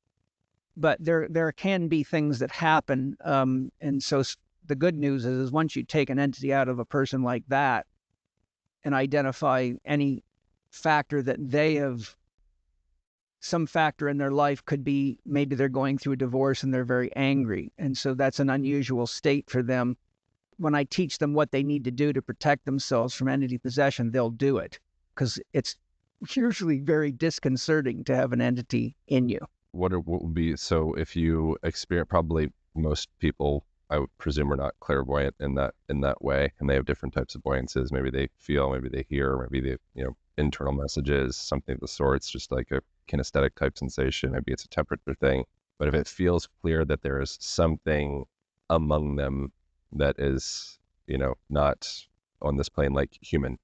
But there can be things that happen. And so the good news is once you take an entity out of a person like that and identify any factor that they have, some factor in their life could be maybe they're going through a divorce and they're very angry. And so that's an unusual state for them. When I teach them what they need to do to protect themselves from entity possession, they'll do it, because it's usually very disconcerting to have an entity in you. What would be, so if you experience, probably most people, I would presume, are not clairvoyant in that way, and they have different types of voyances. Maybe they feel, maybe they hear, maybe they, internal messages, something of the sorts, just like a kinesthetic type sensation. Maybe it's a temperature thing. But if it feels clear that there is something among them that is, not on this plane like human,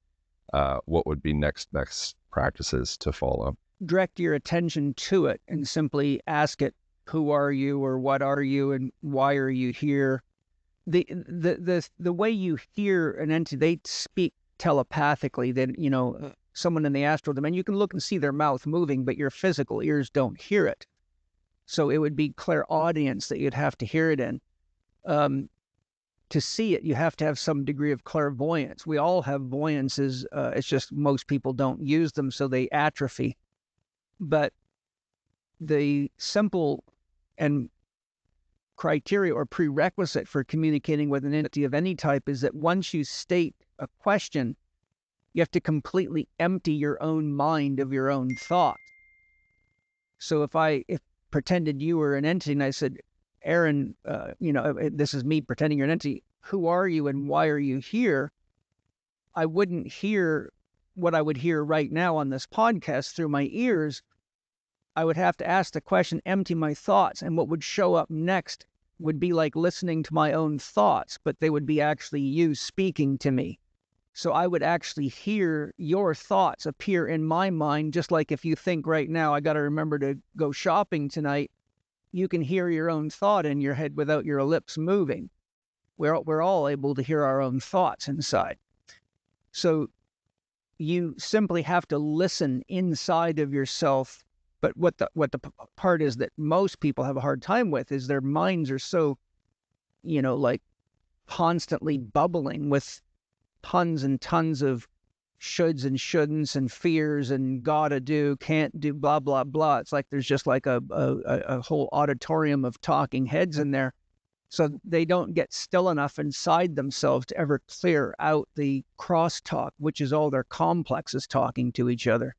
what would be next best practices to follow? Direct your attention to it and simply ask it, who are you or what are you and why are you here. The way you hear an entity, they speak telepathically. That someone in the astral dimension, you can look and see their mouth moving, but your physical ears don't hear it. So it would be clairaudience that you'd have to hear it in. To see it, you have to have some degree of clairvoyance. We all have voyances. It's just most people don't use them, so they atrophy. But the simple and criteria or prerequisite for communicating with an entity of any type is that once you state a question, you have to completely empty your own mind of your own thought. So if pretended you were an entity and I said, Aaron, this is me pretending you're an entity, who are you and why are you here? I wouldn't hear what I would hear right now on this podcast through my ears. I would have to ask the question, empty my thoughts, and what would show up next would be like listening to my own thoughts, but they would be actually you speaking to me. So I would actually hear your thoughts appear in my mind, just like if you think right now, I got to remember to go shopping tonight, you can hear your own thought in your head without your lips moving. We're all able to hear our own thoughts inside. So you simply have to listen inside of yourself. But what the part is that most people have a hard time with is their minds are so, like constantly bubbling with tons and tons of shoulds and shouldn'ts and fears and gotta do, can't do, blah, blah, blah. It's like there's just like a whole auditorium of talking heads in there. So they don't get still enough inside themselves to ever clear out the crosstalk, which is all their complexes talking to each other.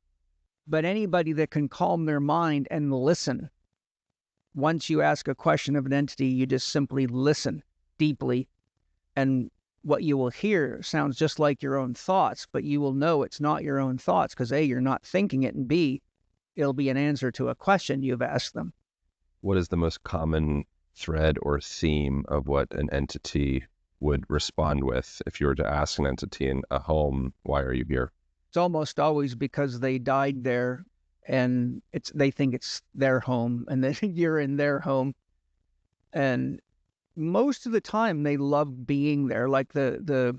But anybody that can calm their mind and listen, once you ask a question of an entity, you just simply listen deeply, and what you will hear sounds just like your own thoughts, but you will know it's not your own thoughts because A, you're not thinking it, and B, it'll be an answer to a question you've asked them. What is the most common thread or theme of what an entity would respond with if you were to ask an entity in a home, why are you here? It's almost always because they died there and they think it's their home and then you're in their home. And most of the time they love being there. Like the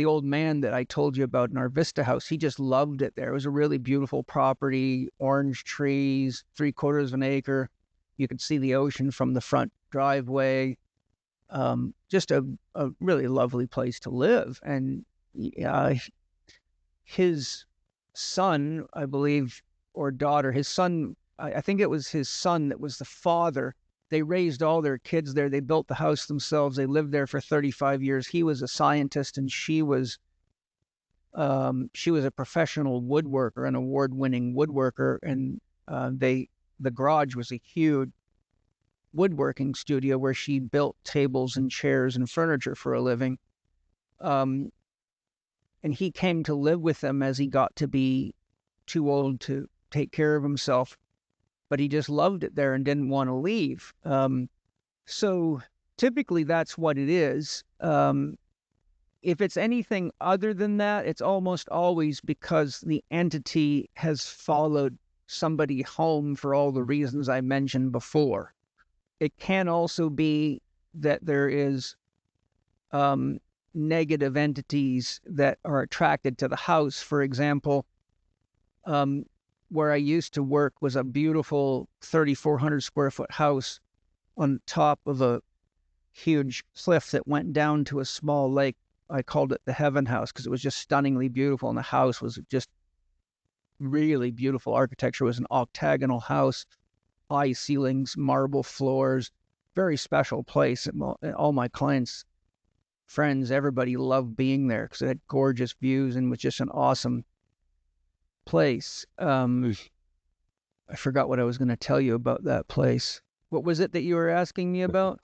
old man that I told you about in our Vista house, he just loved it there. It was a really beautiful property, orange trees, 3/4 of an acre. You could see the ocean from the front driveway. Just a really lovely place to live. And his son, I believe, or daughter, his son, I think it was his son that was the father. They raised all their kids there. They built the house themselves. They lived there for 35 years. He was a scientist and she was a professional woodworker, an award-winning woodworker. And the garage was a huge woodworking studio where she built tables and chairs and furniture for a living. And he came to live with them as he got to be too old to take care of himself, but he just loved it there and didn't want to leave. So typically that's what it is. If it's anything other than that, it's almost always because the entity has followed somebody home for all the reasons I mentioned before. It can also be that there is negative entities that are attracted to the house. For example, where I used to work was a beautiful 3,400 square foot house on top of a huge cliff that went down to a small lake. I called it the Heaven House because it was just stunningly beautiful, and the house was just really beautiful architecture. It was an octagonal house, high ceilings, marble floors, very special place. And all my clients, friends, everybody loved being there because it had gorgeous views and was just an awesome place. I forgot what I was going to tell you about that place. What was it that you were asking me about?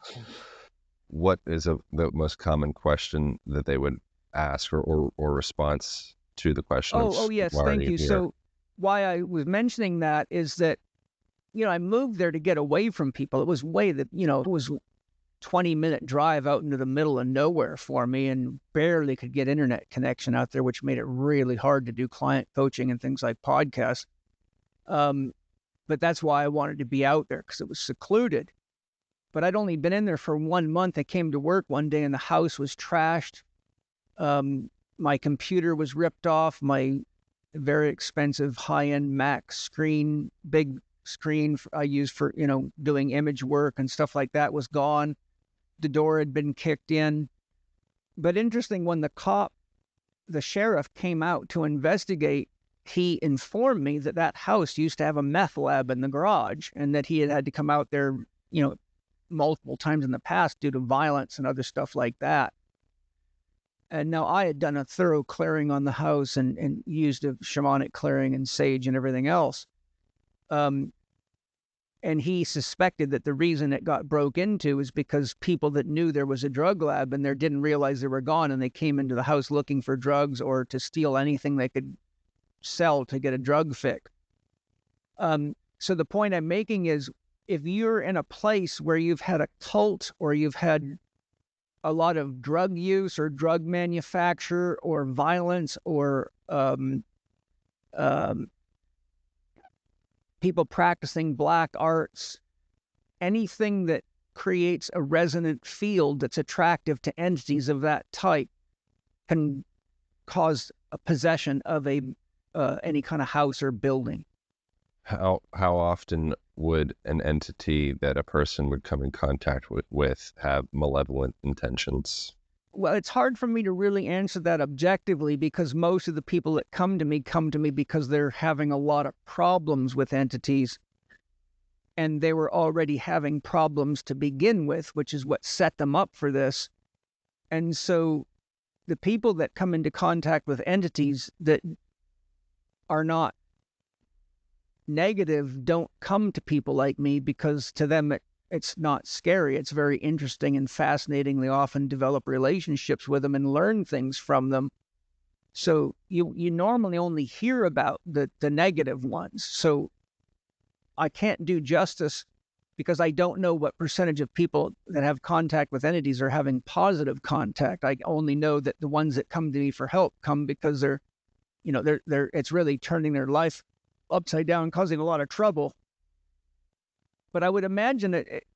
What is the most common question that they would ask or response to the question? Oh, yes, thank you. So why I was mentioning that is that, I moved there to get away from people. It was it was 20-minute drive out into the middle of nowhere for me and barely could get internet connection out there, which made it really hard to do client coaching and things like podcasts. But that's why I wanted to be out there, because it was secluded. But I'd only been in there for 1 month. I came to work one day and the house was trashed. My computer was ripped off. My very expensive high-end Mac screen, big screen I use for, doing image work and stuff like that, was gone. The door had been kicked in. But interesting, when the sheriff came out to investigate, he informed me that that house used to have a meth lab in the garage, and that he had to come out there, multiple times in the past due to violence and other stuff like that. And now I had done a thorough clearing on the house and used a shamanic clearing and sage and everything else. And he suspected that the reason it got broke into is because people that knew there was a drug lab and there didn't realize they were gone, and they came into the house looking for drugs or to steal anything they could sell to get a drug fix. So the point I'm making is, if you're in a place where you've had a cult, or you've had a lot of drug use or drug manufacture or violence, or people practicing black arts, anything that creates a resonant field that's attractive to entities of that type can cause a possession of any kind of house or building. How often would an entity that a person would come in contact with have malevolent intentions? Well, it's hard for me to really answer that objectively, because most of the people that come to me because they're having a lot of problems with entities, and they were already having problems to begin with, which is what set them up for this. And so the people that come into contact with entities that are not negative don't come to people like me, because to them it's not scary. It's very interesting and fascinating. They often develop relationships with them and learn things from them. So you normally only hear about the negative ones. So I can't do justice, because I don't know what percentage of people that have contact with entities are having positive contact. I only know that the ones that come to me for help come because they're it's really turning their life upside down, causing a lot of trouble. But I would imagine it's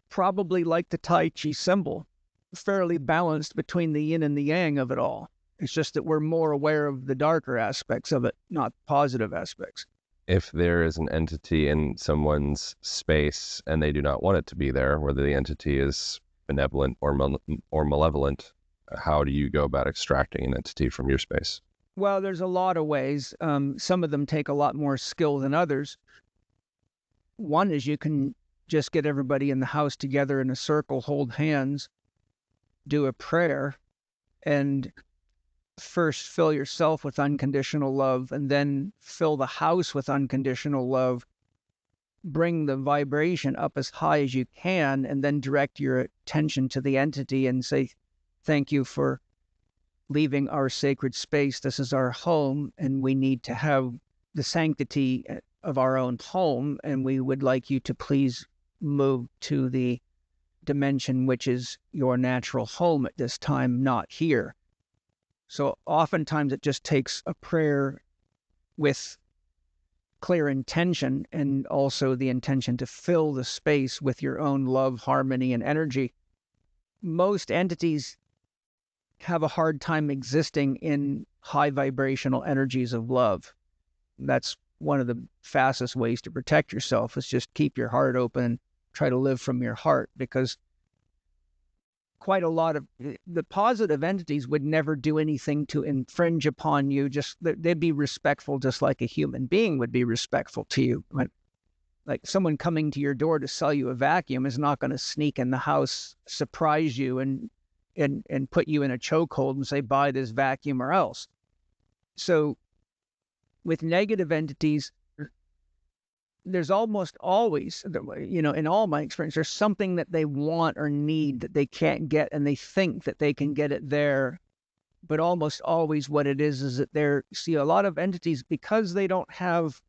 probably like the Tai Chi symbol, fairly balanced between the yin and the yang of it all. It's just that we're more aware of the darker aspects of it, not positive aspects. If there is an entity in someone's space and they do not want it to be there, whether the entity is benevolent or malevolent, how do you go about extracting an entity from your space? Well, there's a lot of ways. Some of them take a lot more skill than others. One is you can just get everybody in the house together in a circle, hold hands, do a prayer, and first fill yourself with unconditional love, and then fill the house with unconditional love. Bring the vibration up as high as you can, and then direct your attention to the entity and say, thank you for leaving our sacred space. This is our home, and we need to have the sanctity of our own home, and we would like you to please move to the dimension which is your natural home at this time, not here. So oftentimes it just takes a prayer with clear intention, and also the intention to fill the space with your own love, harmony, and energy. Most entities have a hard time existing in high vibrational energies of love. That's one of the fastest ways to protect yourself, is just keep your heart open, try to live from your heart, because quite a lot of the positive entities would never do anything to infringe upon you. Just they'd be respectful, just like a human being would be respectful to you. Like someone coming to your door to sell you a vacuum is not going to sneak in the house, surprise you, and put you in a chokehold and say, buy this vacuum or else. So with negative entities, there's almost always, in all my experience, there's something that they want or need that they can't get, and they think that they can get it there. But almost always what it is that see, a lot of entities, because they don't have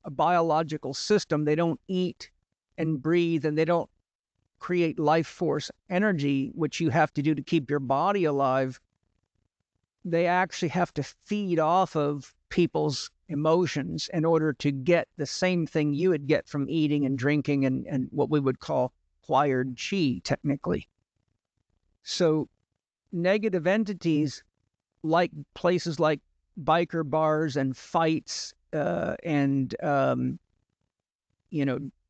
a biological system, they don't eat and breathe, and they don't create life force energy, which you have to do to keep your body alive. They actually have to feed off of people's emotions in order to get the same thing you would get from eating and drinking and what we would call acquired chi, technically. So negative entities, like places like biker bars and fights, and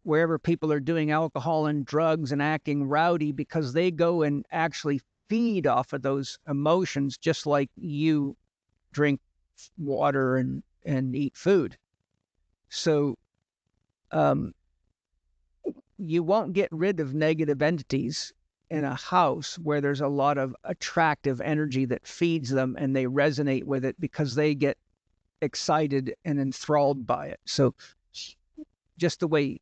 wherever people are doing alcohol and drugs and acting rowdy, because they go and actually feed off of those emotions, just like you drink water and eat food. So you won't get rid of negative entities in a house where there's a lot of attractive energy that feeds them and they resonate with it because they get excited and enthralled by it. So just the way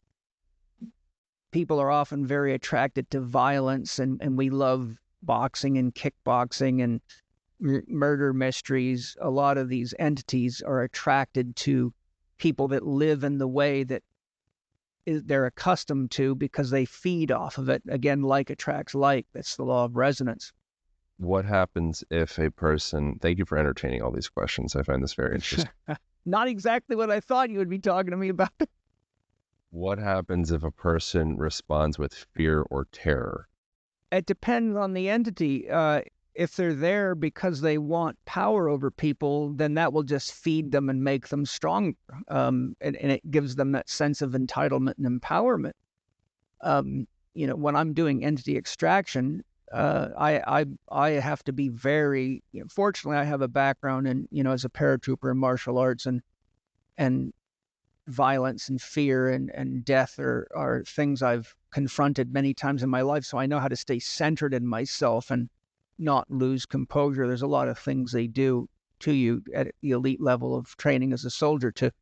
people are often very attracted to violence, and we love boxing and kickboxing and murder mysteries, a lot of these entities are attracted to people that live in the way that they're accustomed to because they feed off of it. Again, like attracts like. That's the law of resonance. What happens if a person, thank you for entertaining all these questions. I find this very interesting. Not exactly what I thought you would be talking to me about. What happens if a person responds with fear or terror? It depends on the entity. If they're there because they want power over people, then that will just feed them and make them stronger. And it gives them that sense of entitlement and empowerment. When I'm doing entity extraction, I have to be very, fortunately, I have a background in, as a paratrooper in martial arts, and violence and fear and death are things I've confronted many times in my life. So I know how to stay centered in myself and not lose composure. There's a lot of things they do to you at the elite level of training as a soldier to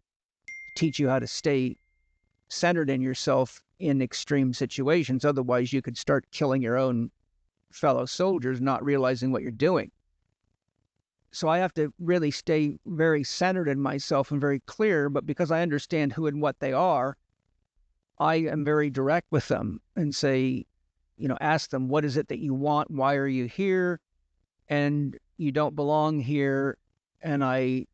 teach you how to stay centered in yourself in extreme situations. Otherwise, you could start killing your own fellow soldiers, not realizing what you're doing. So I have to really stay very centered in myself and very clear, but because I understand who and what they are, I am very direct with them and say, ask them, what is it that you want? Why are you here? And you don't belong here. And I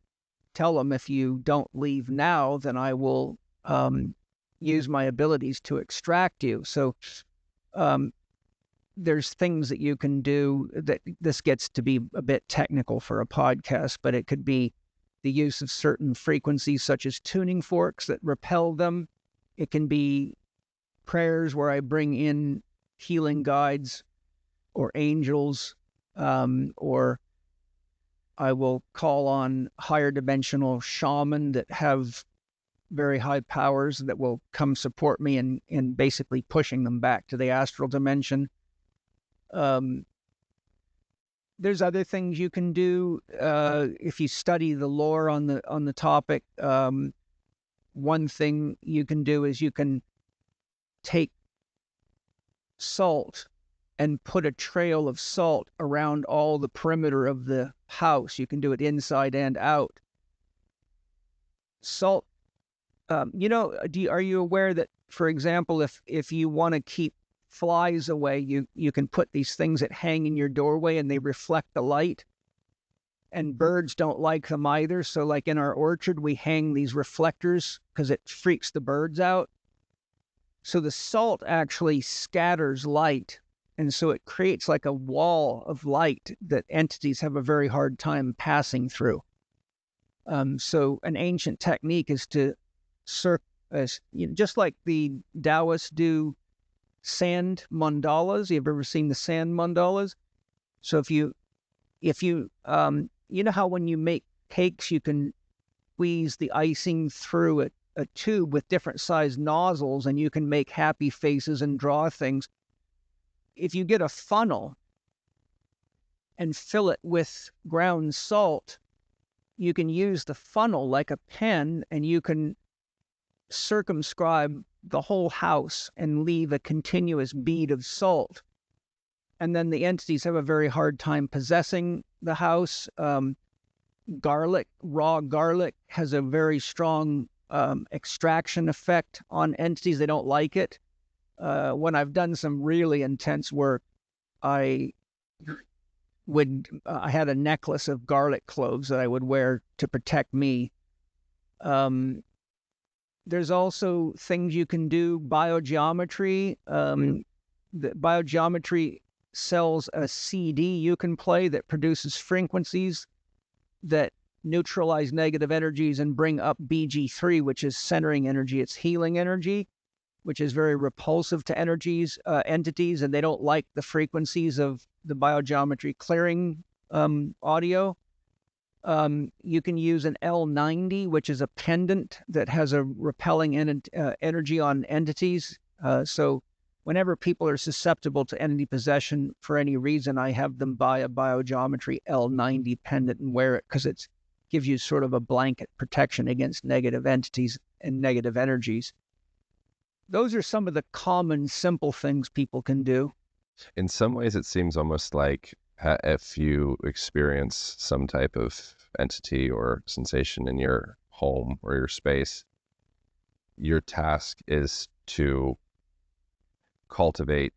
tell them, if you don't leave now, then I will use my abilities to extract you. So there's things that you can do that this gets to be a bit technical for a podcast, but it could be the use of certain frequencies, such as tuning forks that repel them. It can be prayers where I bring in healing guides or angels, or I will call on higher dimensional shaman that have very high powers that will come support me in basically pushing them back to the astral dimension. There's other things you can do if you study the lore on the topic. One thing you can do is you can take salt and put a trail of salt around all the perimeter of the house. You can do it inside and out. Salt, are you aware that, for example, if you want to keep flies away, you can put these things that hang in your doorway and they reflect the light, and birds don't like them either. So like in our orchard, we hang these reflectors because it freaks the birds out. So the salt actually scatters light, and so it creates like a wall of light that entities have a very hard time passing through. So an ancient technique is to just like the Taoists do sand mandalas. You've ever seen the sand mandalas? So if you how when you make cakes, you can squeeze the icing through a tube with different sized nozzles, and you can make happy faces and draw things. If you get a funnel and fill it with ground salt, you can use the funnel like a pen, and you can circumscribe the whole house and leave a continuous bead of salt. And then the entities have a very hard time possessing the house. Garlic, raw garlic, has a very strong extraction effect on entities. They don't like it. When I've done some really intense work, I had a necklace of garlic cloves that I would wear to protect me. There's also things you can do, biogeometry. The biogeometry sells a CD you can play that produces frequencies that neutralize negative energies and bring up BG3, which is centering energy. It's healing energy, which is very repulsive to entities, and they don't like the frequencies of the biogeometry clearing audio. You can use an L90, which is a pendant that has a repelling energy on entities. So whenever people are susceptible to entity possession for any reason, I have them buy a biogeometry L90 pendant and wear it because it gives you sort of a blanket protection against negative entities and negative energies. Those are some of the common, simple things people can do. In some ways, it seems almost like if you experience some type of entity or sensation in your home or your space, your task is to cultivate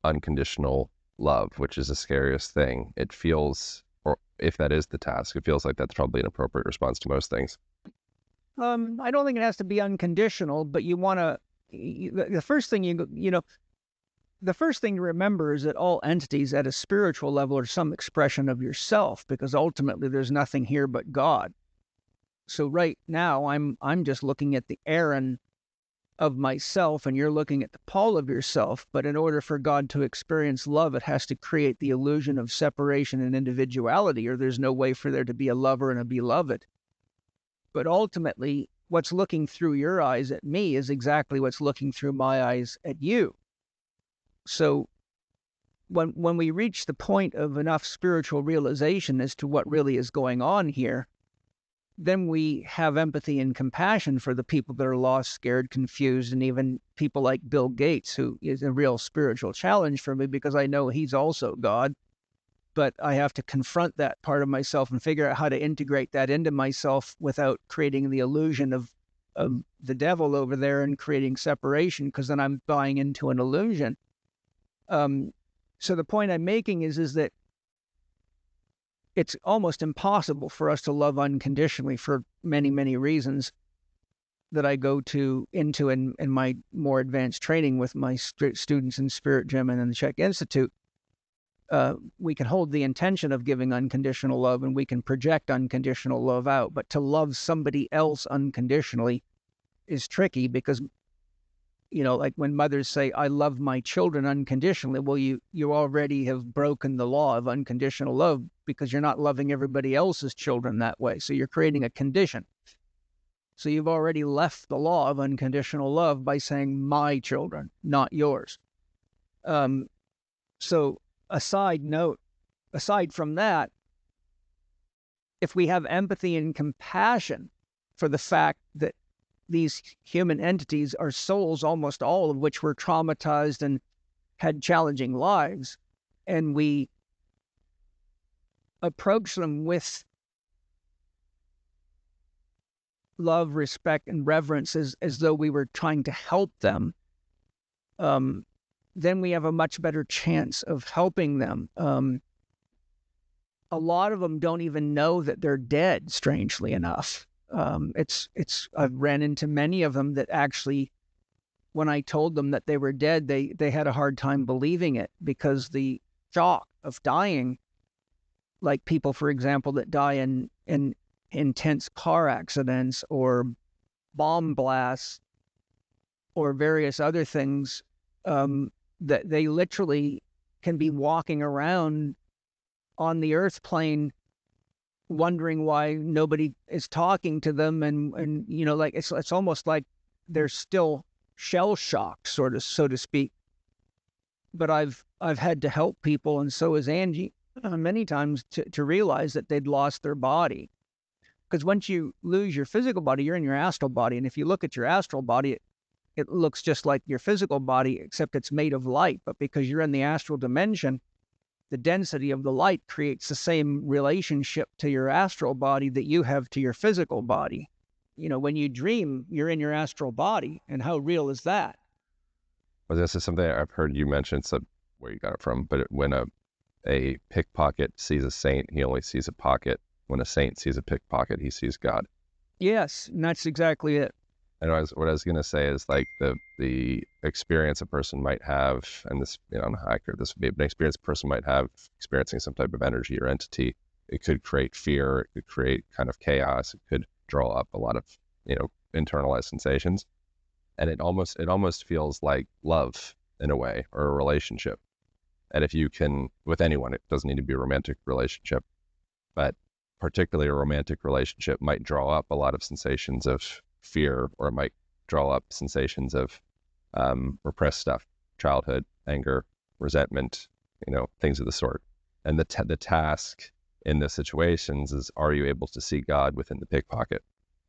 unconditional love, which is the scariest thing. It feels, or if that is the task, it feels like that's probably an appropriate response to most things. I don't think it has to be unconditional, but you want to, the first thing the first thing to remember is that all entities at a spiritual level are some expression of yourself, because ultimately there's nothing here but God. So right now I'm just looking at the Aaron of myself, and you're looking at the Paul of yourself. But in order for God to experience love, it has to create the illusion of separation and individuality, or there's no way for there to be a lover and a beloved. But ultimately, what's looking through your eyes at me is exactly what's looking through my eyes at you. So when we reach the point of enough spiritual realization as to what really is going on here, then we have empathy and compassion for the people that are lost, scared, confused, and even people like Bill Gates, who is a real spiritual challenge for me because I know he's also God. But I have to confront that part of myself and figure out how to integrate that into myself without creating the illusion of the devil over there and creating separation, because then I'm buying into an illusion. So the point I'm making is that it's almost impossible for us to love unconditionally for many, many reasons that I go into in my more advanced training with my students in Spirit Gym and in the Chek Institute. We can hold the intention of giving unconditional love and we can project unconditional love out, but to love somebody else unconditionally is tricky because, like when mothers say, I love my children unconditionally, well, you already have broken the law of unconditional love because you're not loving everybody else's children that way. So you're creating a condition. So you've already left the law of unconditional love by saying my children, not yours. So a side note, aside from that, if we have empathy and compassion for the fact that these human entities are souls, almost all of which were traumatized and had challenging lives, and we approach them with love, respect, and reverence as though we were trying to help them, then we have a much better chance of helping them. A lot of them don't even know that they're dead, strangely enough. I've ran into many of them that actually, when I told them that they were dead, they had a hard time believing it because the shock of dying, like people, for example, that die in intense car accidents or bomb blasts or various other things, that they literally can be walking around on the earth plane wondering why nobody is talking to them, and like it's almost like they're still shell shocked, sort of, so to speak. But I've had to help people, and so has Angie, many times to realize that they'd lost their body. Because once you lose your physical body, you're in your astral body, and if you look at your astral body, it looks just like your physical body, except it's made of light. But because you're in the astral dimension, the density of the light creates the same relationship to your astral body that you have to your physical body. When you dream, you're in your astral body. And how real is that? Well, this is something I've heard you mention, so where you got it from, but when a pickpocket sees a saint, he only sees a pocket. When a saint sees a pickpocket, he sees God. Yes, and that's exactly it. And what I was going to say is like the experience a person might have, and this, I don't know how accurate this would be, but an experience a person might have experiencing some type of energy or entity, it could create fear, it could create kind of chaos, it could draw up a lot of, internalized sensations. And it almost feels like love in a way, or a relationship. And if you can, with anyone, it doesn't need to be a romantic relationship, but particularly a romantic relationship might draw up a lot of sensations of fear, or it might draw up sensations of repressed stuff, childhood, anger, resentment, things of the sort. And the task in the situations is, are you able to see God within the pickpocket?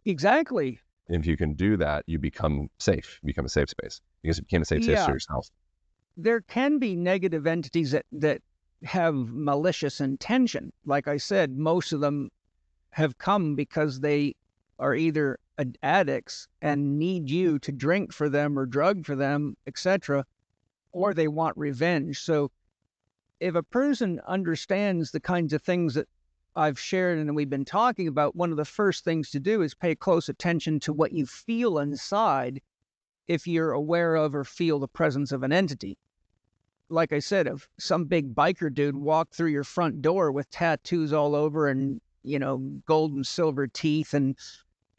Exactly. If you can do that, you become safe, you become a safe space, because you became a safe space for Yeah. yourself. There can be negative entities that have malicious intention. Like I said, most of them have come because they are either addicts and need you to drink for them or drug for them, etc., or they want revenge. So if a person understands the kinds of things that I've shared and we've been talking about, one of the first things to do is pay close attention to what you feel inside if you're aware of or feel the presence of an entity. Like I said, if some big biker dude walked through your front door with tattoos all over and, gold and silver teeth and,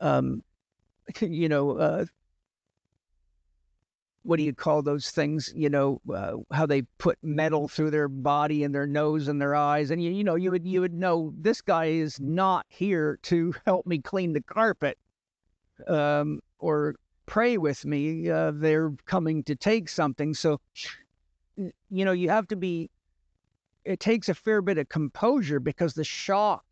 um, you know, uh, what do you call those things? How they put metal through their body and their nose and their eyes, and you would know this guy is not here to help me clean the carpet, or pray with me. They're coming to take something. So, you have to be. It takes a fair bit of composure, because the shock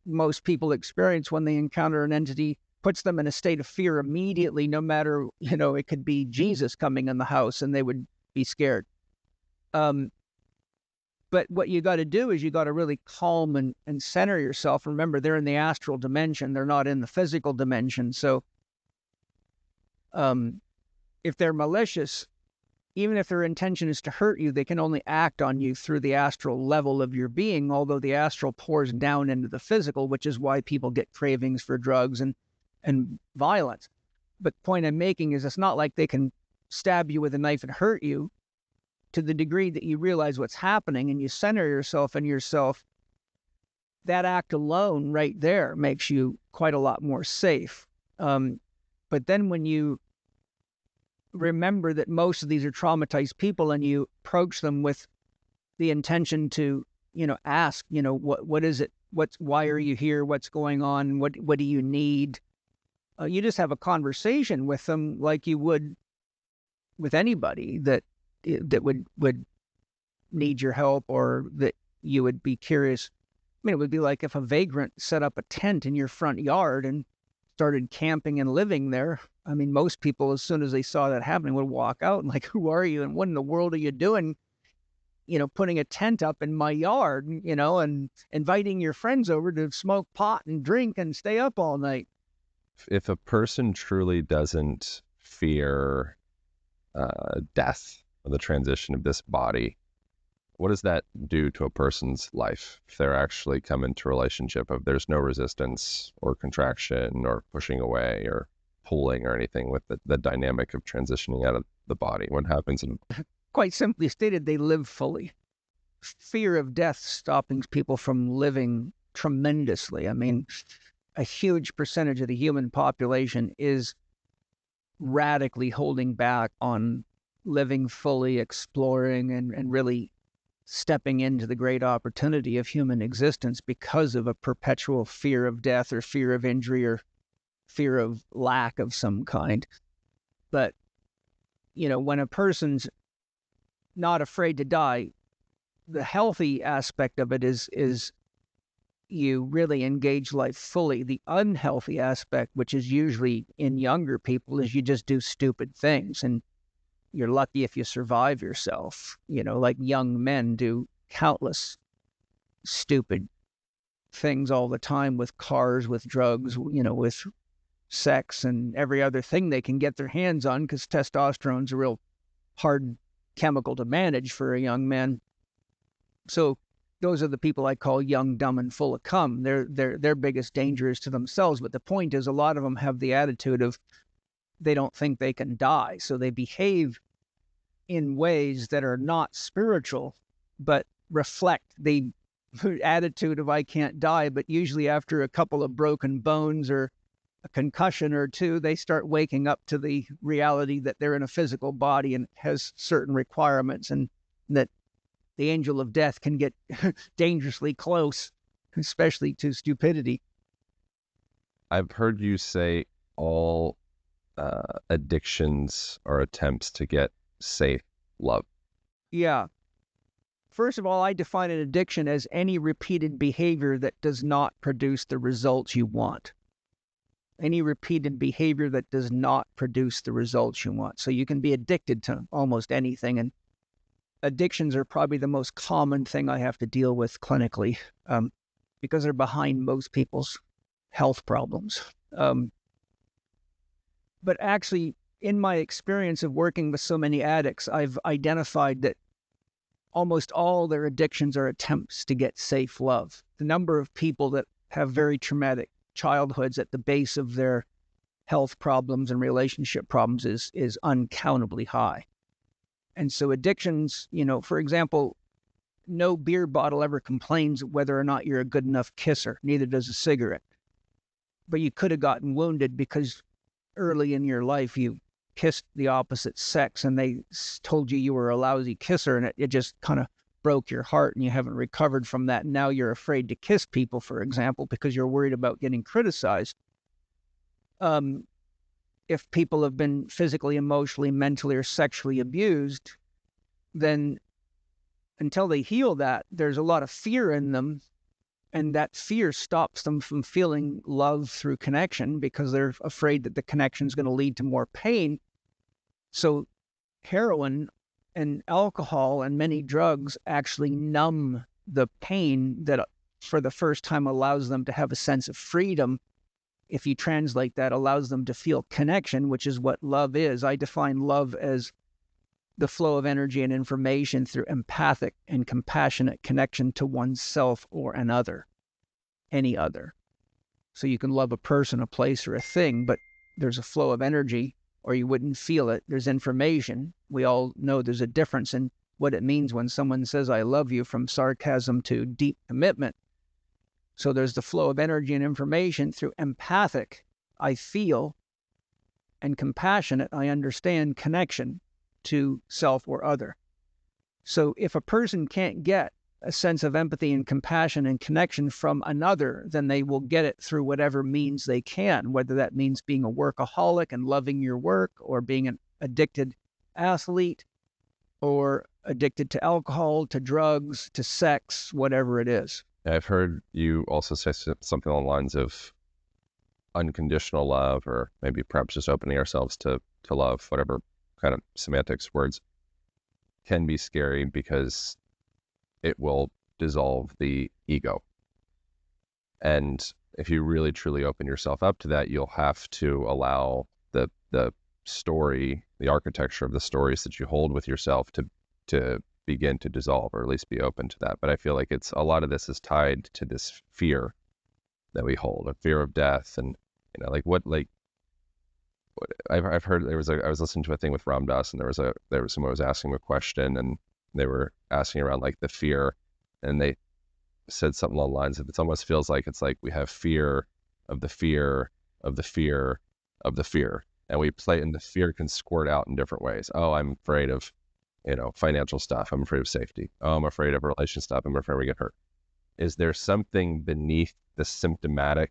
most people experience when they encounter an entity puts them in a state of fear immediately, no matter, it could be Jesus coming in the house and they would be scared. Um, but what you got to do is you got to really calm and center yourself. Remember, they're in the astral dimension. They're not in the physical dimension. So if they're malicious, even if their intention is to hurt you, they can only act on you through the astral level of your being, although the astral pours down into the physical, which is why people get cravings for drugs and violence. But the point I'm making is, it's not like they can stab you with a knife and hurt you. To the degree that you realize what's happening and you center yourself in yourself, that act alone right there makes you quite a lot more safe. But then when you remember that most of these are traumatized people, and you approach them with the intention to, ask, what is it? Why are you here? What's going on? What do you need? You just have a conversation with them like you would with anybody that would need your help, or that you would be curious. I mean, it would be like if a vagrant set up a tent in your front yard and started camping and living there. I mean, most people, as soon as they saw that happening, would walk out and like, who are you? And what in the world are you doing? Putting a tent up in my yard, and inviting your friends over to smoke pot and drink and stay up all night. If a person truly doesn't fear death or the transition of this body, what does that do to a person's life if they're actually come into a relationship of there's no resistance or contraction or pushing away or pulling or anything with the dynamic of transitioning out of the body? What happens? Quite simply stated, they live fully. Fear of death stopping people from living tremendously. I mean, a huge percentage of the human population is radically holding back on living fully, exploring, and really stepping into the great opportunity of human existence, because of a perpetual fear of death or fear of injury or fear of lack of some kind. But, when a person's not afraid to die, the healthy aspect of it is you really engage life fully. The unhealthy aspect, which is usually in younger people, is you just do stupid things, and you're lucky if you survive yourself. Like young men do countless stupid things all the time, with cars, with drugs, with sex and every other thing they can get their hands on, because testosterone's a real hard chemical to manage for a young man. So those are the people I call young, dumb, and full of cum. Their biggest danger is to themselves. But the point is, a lot of them have the attitude of they don't think they can die. So they behave in ways that are not spiritual, but reflect the attitude of I can't die. But usually after a couple of broken bones or a concussion or two, they start waking up to the reality that they're in a physical body and has certain requirements, and that the angel of death can get dangerously close, especially to stupidity. I've heard you say all addictions are attempts to get safe love. Yeah. First of all, I define an addiction as any repeated behavior that does not produce the results you want. Any repeated behavior that does not produce the results you want. So you can be addicted to almost anything, and addictions are probably the most common thing I have to deal with clinically, because they're behind most people's health problems. But actually, in my experience of working with so many addicts, I've identified that almost all their addictions are attempts to get safe love. The number of people that have very traumatic childhoods at the base of their health problems and relationship problems is uncountably high. And so addictions, for example, no beer bottle ever complains whether or not you're a good enough kisser. Neither does a cigarette. But you could have gotten wounded because early in your life you kissed the opposite sex and they told you were a lousy kisser, and it just kind of broke your heart, and you haven't recovered from that. And now you're afraid to kiss people, for example, because you're worried about getting criticized. If people have been physically, emotionally, mentally, or sexually abused, then until they heal that, there's a lot of fear in them. And that fear stops them from feeling love through connection because they're afraid that the connection is going to lead to more pain. So heroin and alcohol and many drugs actually numb the pain that for the first time allows them to have a sense of freedom. If you translate that, allows them to feel connection, which is what love is. I define love as the flow of energy and information through empathic and compassionate connection to oneself or another, any other. So you can love a person, a place, or a thing, but there's a flow of energy or you wouldn't feel it. There's information. We all know there's a difference in what it means when someone says, I love you, from sarcasm to deep commitment. So there's the flow of energy and information through empathic, I feel, and compassionate, I understand, connection to self or other. So if a person can't get a sense of empathy and compassion and connection from another, then they will get it through whatever means they can, whether that means being a workaholic and loving your work, or being an addicted athlete, or addicted to alcohol, to drugs, to sex, whatever it is. I've heard you also say something along the lines of unconditional love, or maybe perhaps just opening ourselves to love, whatever kind of semantics words, can be scary because it will dissolve the ego. And if you really truly open yourself up to that, you'll have to allow the story, the architecture of the stories that you hold with yourself to begin to dissolve, or at least be open to that. But I feel like it's a lot of this is tied to this fear that we hold, a fear of death. And I've heard I was listening to a thing with Ram Dass, and there was someone was asking him a question, and they were asking around like the fear, and they said something along the lines of, it almost feels like it's like we have fear of the fear of the fear of the fear, and we play, and the fear can squirt out in different ways. Oh, I'm afraid of, financial stuff. I'm afraid of safety. Oh, I'm afraid of relation stuff. I'm afraid we get hurt. Is there something beneath the symptomology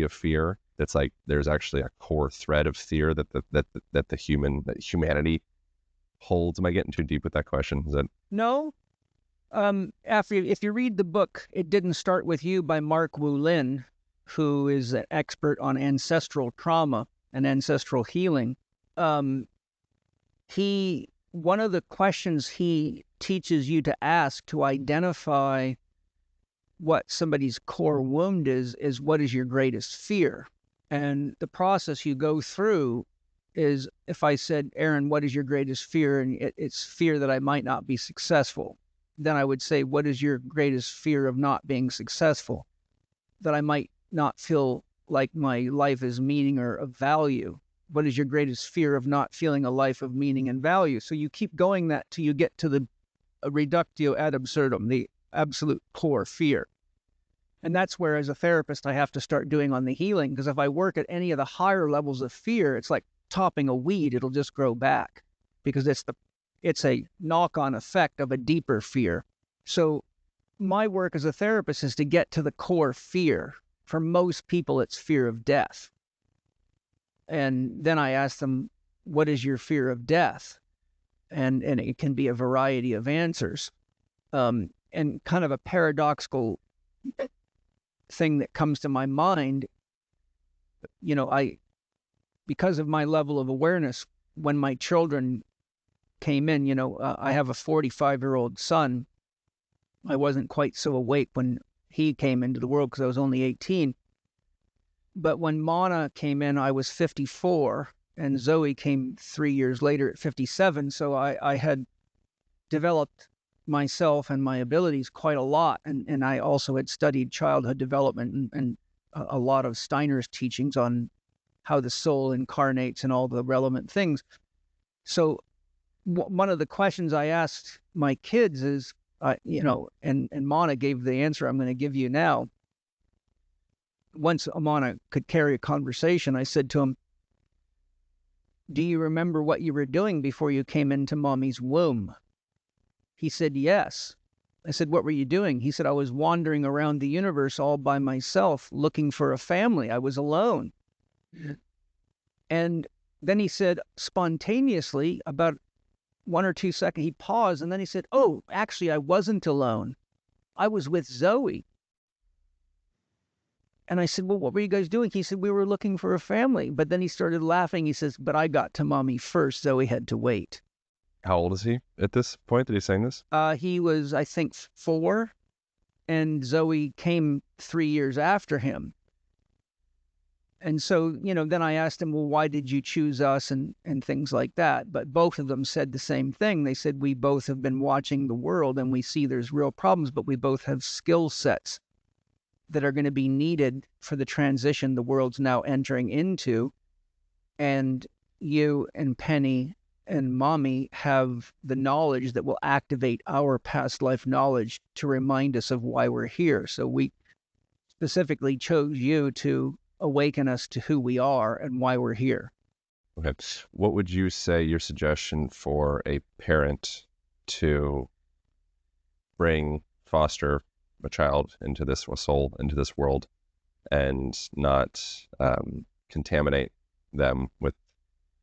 of fear that's like there's actually a core thread of fear that humanity holds? Am I getting too deep with that question? Is that No. If you read the book It Didn't Start With You by Mark Wu Lin, who is an expert on ancestral trauma and ancestral healing, one of the questions he teaches you to ask to identify what somebody's core wound is what is your greatest fear? And the process you go through is, if I said, Aaron, what is your greatest fear? And it's fear that I might not be successful. then I would say, what is your greatest fear of not being successful? That I might not feel like my life is meaning or of value. What is your greatest fear of not feeling a life of meaning and value? So you keep going that till you get to the reductio ad absurdum, the absolute core fear. And that's where, as a therapist, I have to start doing on the healing, because if I work at any of the higher levels of fear, it's like topping a weed, it'll just grow back, because it's a knock-on effect of a deeper fear. So my work as a therapist is to get to the core fear. For most people, it's fear of death. And then I ask them, what is your fear of death? And it can be a variety of answers. And kind of a paradoxical thing that comes to my mind, because of my level of awareness, when my children came in, I have a 45-year-old son. I wasn't quite so awake when he came into the world because I was only 18. But when Mana came in, I was 54, and Zoe came 3 years later at 57. So I had developed myself and my abilities quite a lot. And I also had studied childhood development and a lot of Steiner's teachings on how the soul incarnates and all the relevant things. So one of the questions I asked my kids is, and Mana gave the answer I'm going to give you now. Once Mana could carry a conversation, I said to him, do you remember what you were doing before you came into Mommy's womb? He said, yes. I said, what were you doing? He said, I was wandering around the universe all by myself, looking for a family. I was alone. And then he said, spontaneously, about 1 or 2 seconds, he paused, and then he said, oh, actually, I wasn't alone. I was with Zoe. And I said, well, what were you guys doing? He said, we were looking for a family. But then he started laughing. He says, but I got to Mommy first. Zoe had to wait. How old is he at this point that he's saying this? He was, I think, 4, and Zoe came 3 years after him. And so, then I asked him, well, why did you choose us and things like that? But both of them said the same thing. They said, we both have been watching the world and we see there's real problems, but we both have skill sets that are going to be needed for the transition the world's now entering into. And you and Penny and Mommy have the knowledge that will activate our past life knowledge to remind us of why we're here. So we specifically chose you to awaken us to who we are and why we're here. Okay. What would you say your suggestion for a parent to foster a child into this soul, into this world, and not contaminate them with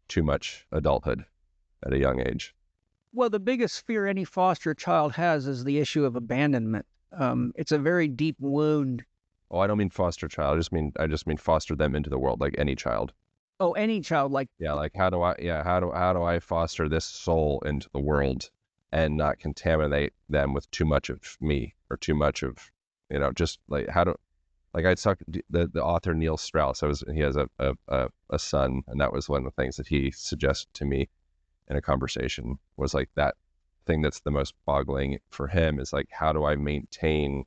too much adulthood at a young age? Well, the biggest fear any foster child has is the issue of abandonment. It's a very deep wound. Oh, I don't mean foster child. I just mean foster them into the world, like any child. Oh, any child, like like how do I foster this soul into the world and not contaminate them with too much of me or too much of, just like I talked the author Neil Strauss. He has a son, and that was one of the things that he suggested to me in a conversation, was like that thing that's the most boggling for him is like, how do I maintain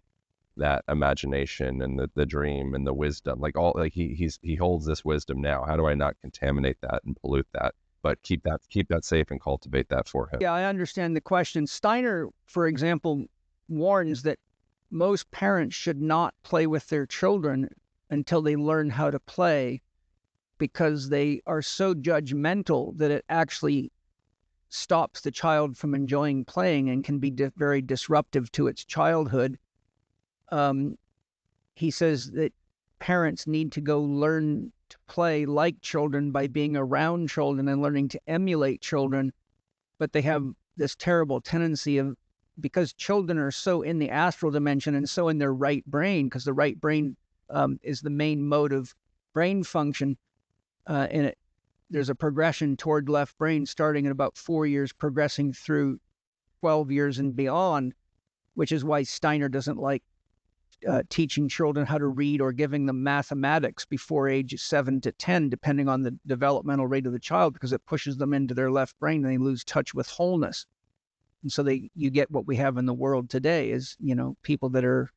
that imagination and the dream and the wisdom, like he holds this wisdom now. How do I not contaminate that and pollute that, but keep that safe and cultivate that for him? Yeah, I understand the question. Steiner, for example, warns that most parents should not play with their children until they learn how to play, because they are so judgmental that it actually stops the child from enjoying playing and can be very disruptive to its childhood. He says that parents need to go learn to play like children by being around children and learning to emulate children. But they have this terrible tendency of, because children are so in the astral dimension and so in their right brain, because the right brain is the main mode of brain function, and there's a progression toward left brain starting at about 4 years, progressing through 12 years and beyond, which is why Steiner doesn't like teaching children how to read or giving them mathematics before age 7 to 10, depending on the developmental rate of the child, because it pushes them into their left brain and they lose touch with wholeness. And so you get what we have in the world today is, people that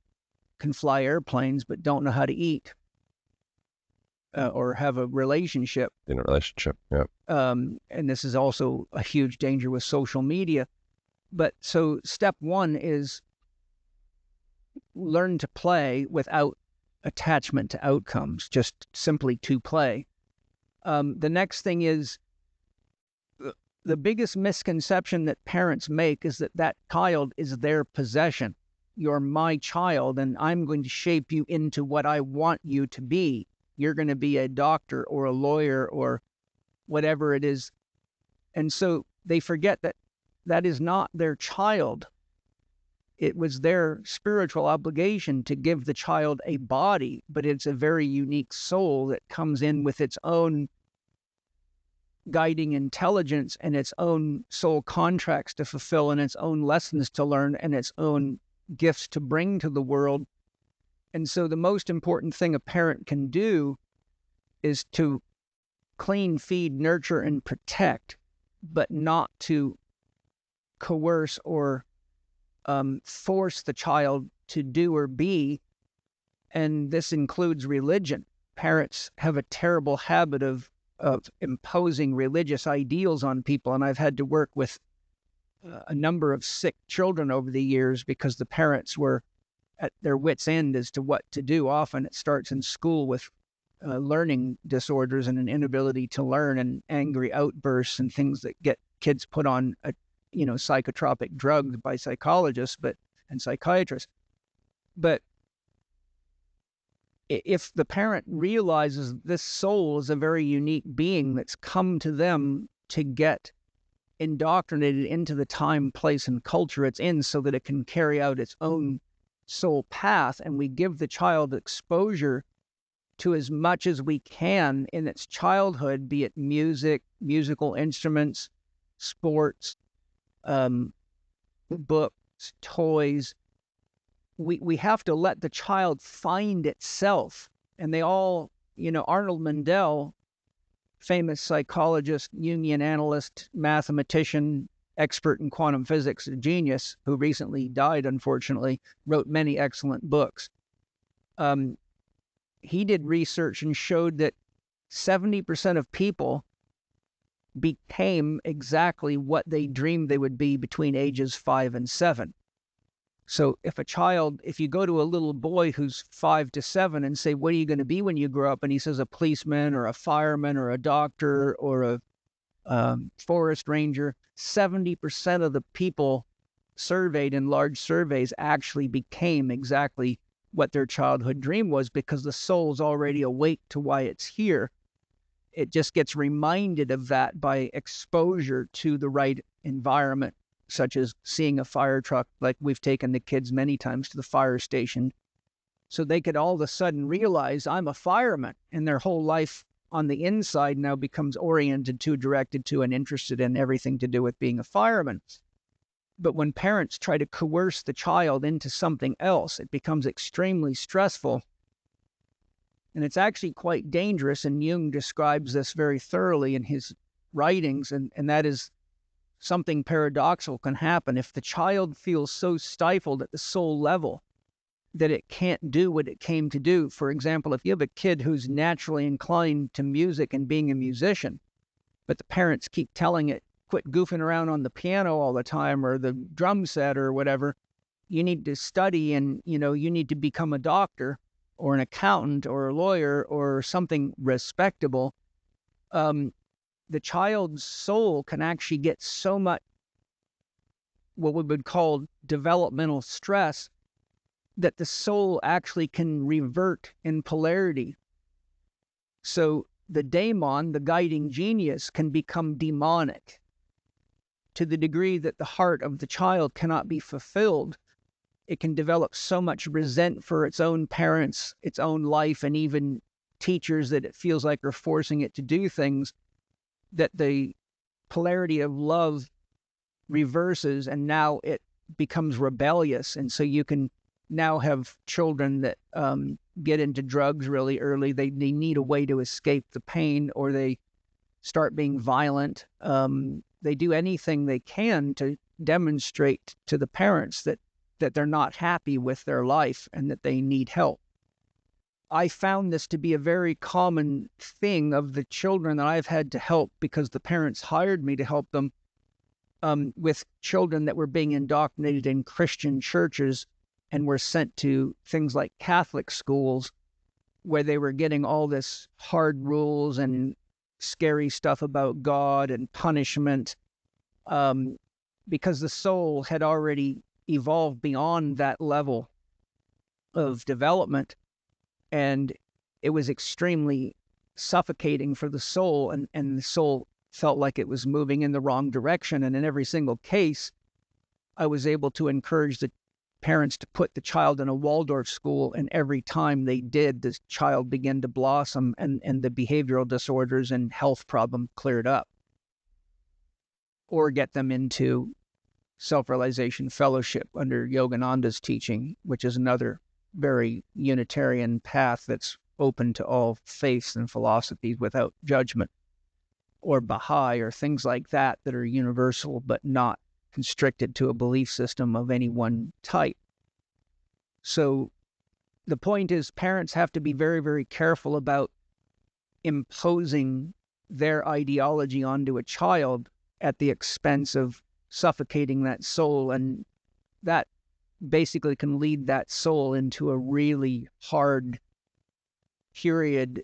can fly airplanes but don't know how to eat or have a relationship. In a relationship, yeah. And this is also a huge danger with social media. But so step one is learn to play without attachment to outcomes, just simply to play. The next thing is the biggest misconception that parents make is that child is their possession. You're my child, and I'm going to shape you into what I want you to be. You're going to be a doctor or a lawyer or whatever it is. And so they forget that that is not their child. It was their spiritual obligation to give the child a body, but it's a very unique soul that comes in with its own guiding intelligence and its own soul contracts to fulfill and its own lessons to learn and its own gifts to bring to the world. And so the most important thing a parent can do is to clean, feed, nurture, and protect, but not to coerce or force the child to do or be. And this includes religion. Parents have a terrible habit of imposing religious ideals on people. And I've had to work with a number of sick children over the years because the parents were at their wits' end as to what to do. Often it starts in school with learning disorders and an inability to learn and angry outbursts and things that get kids put on psychotropic drugs by psychologists and psychiatrists. But if the parent realizes this soul is a very unique being that's come to them to get indoctrinated into the time, place, and culture it's in so that it can carry out its own soul path, and we give the child exposure to as much as we can in its childhood, be it music, musical instruments, sports, books, toys. We have to let the child find itself. And they all, Arnold Mandel, famous psychologist, Jungian analyst, mathematician, expert in quantum physics, a genius who recently died, unfortunately, wrote many excellent books. He did research and showed that 70% of people became exactly what they dreamed they would be between ages 5 and 7. So if you go to a little boy who's 5 to 7 and say, what are you going to be when you grow up? And he says a policeman or a fireman or a doctor or a forest ranger, 70% of the people surveyed in large surveys actually became exactly what their childhood dream was, because the soul's already awake to why it's here. It just gets reminded of that by exposure to the right environment, such as seeing a fire truck, like we've taken the kids many times to the fire station, so they could all of a sudden realize I'm a fireman, and their whole life on the inside now becomes oriented to, directed to, and interested in everything to do with being a fireman. But when parents try to coerce the child into something else, it becomes extremely stressful. And it's actually quite dangerous, and Jung describes this very thoroughly in his writings, and that is something paradoxical can happen. If the child feels so stifled at the soul level that it can't do what it came to do. For example, if you have a kid who's naturally inclined to music and being a musician, but the parents keep telling it, quit goofing around on the piano all the time or the drum set or whatever, you need to study and, you need to become a doctor or an accountant or a lawyer or something respectable. The child's soul can actually get so much what we would call developmental stress that the soul actually can revert in polarity. So the daemon, the guiding genius, can become demonic to the degree that the heart of the child cannot be fulfilled. It can develop so much resent for its own parents, its own life, and even teachers that it feels like are forcing it to do things, that the polarity of love reverses and now it becomes rebellious. And so you can now have children that get into drugs really early. They need a way to escape the pain, or they start being violent. they do anything they can to demonstrate to the parents that they're not happy with their life and that they need help. I found this to be a very common thing of the children that I've had to help, because the parents hired me to help them with children that were being indoctrinated in Christian churches and were sent to things like Catholic schools, where they were getting all this hard rules and scary stuff about God and punishment, because the soul had already evolved beyond that level of development. And it was extremely suffocating for the soul, and the soul felt like it was moving in the wrong direction. And in every single case, I was able to encourage the parents to put the child in a Waldorf school, and every time they did, the child began to blossom, and the behavioral disorders and health problem cleared up. Or get them into self-realization fellowship under Yogananda's teaching, which is another very Unitarian path that's open to all faiths and philosophies without judgment, or Baha'i, or things like that that are universal but not constricted to a belief system of any one type. So the point is, parents have to be very, very careful about imposing their ideology onto a child at the expense of suffocating that soul, and that basically can lead that soul into a really hard period,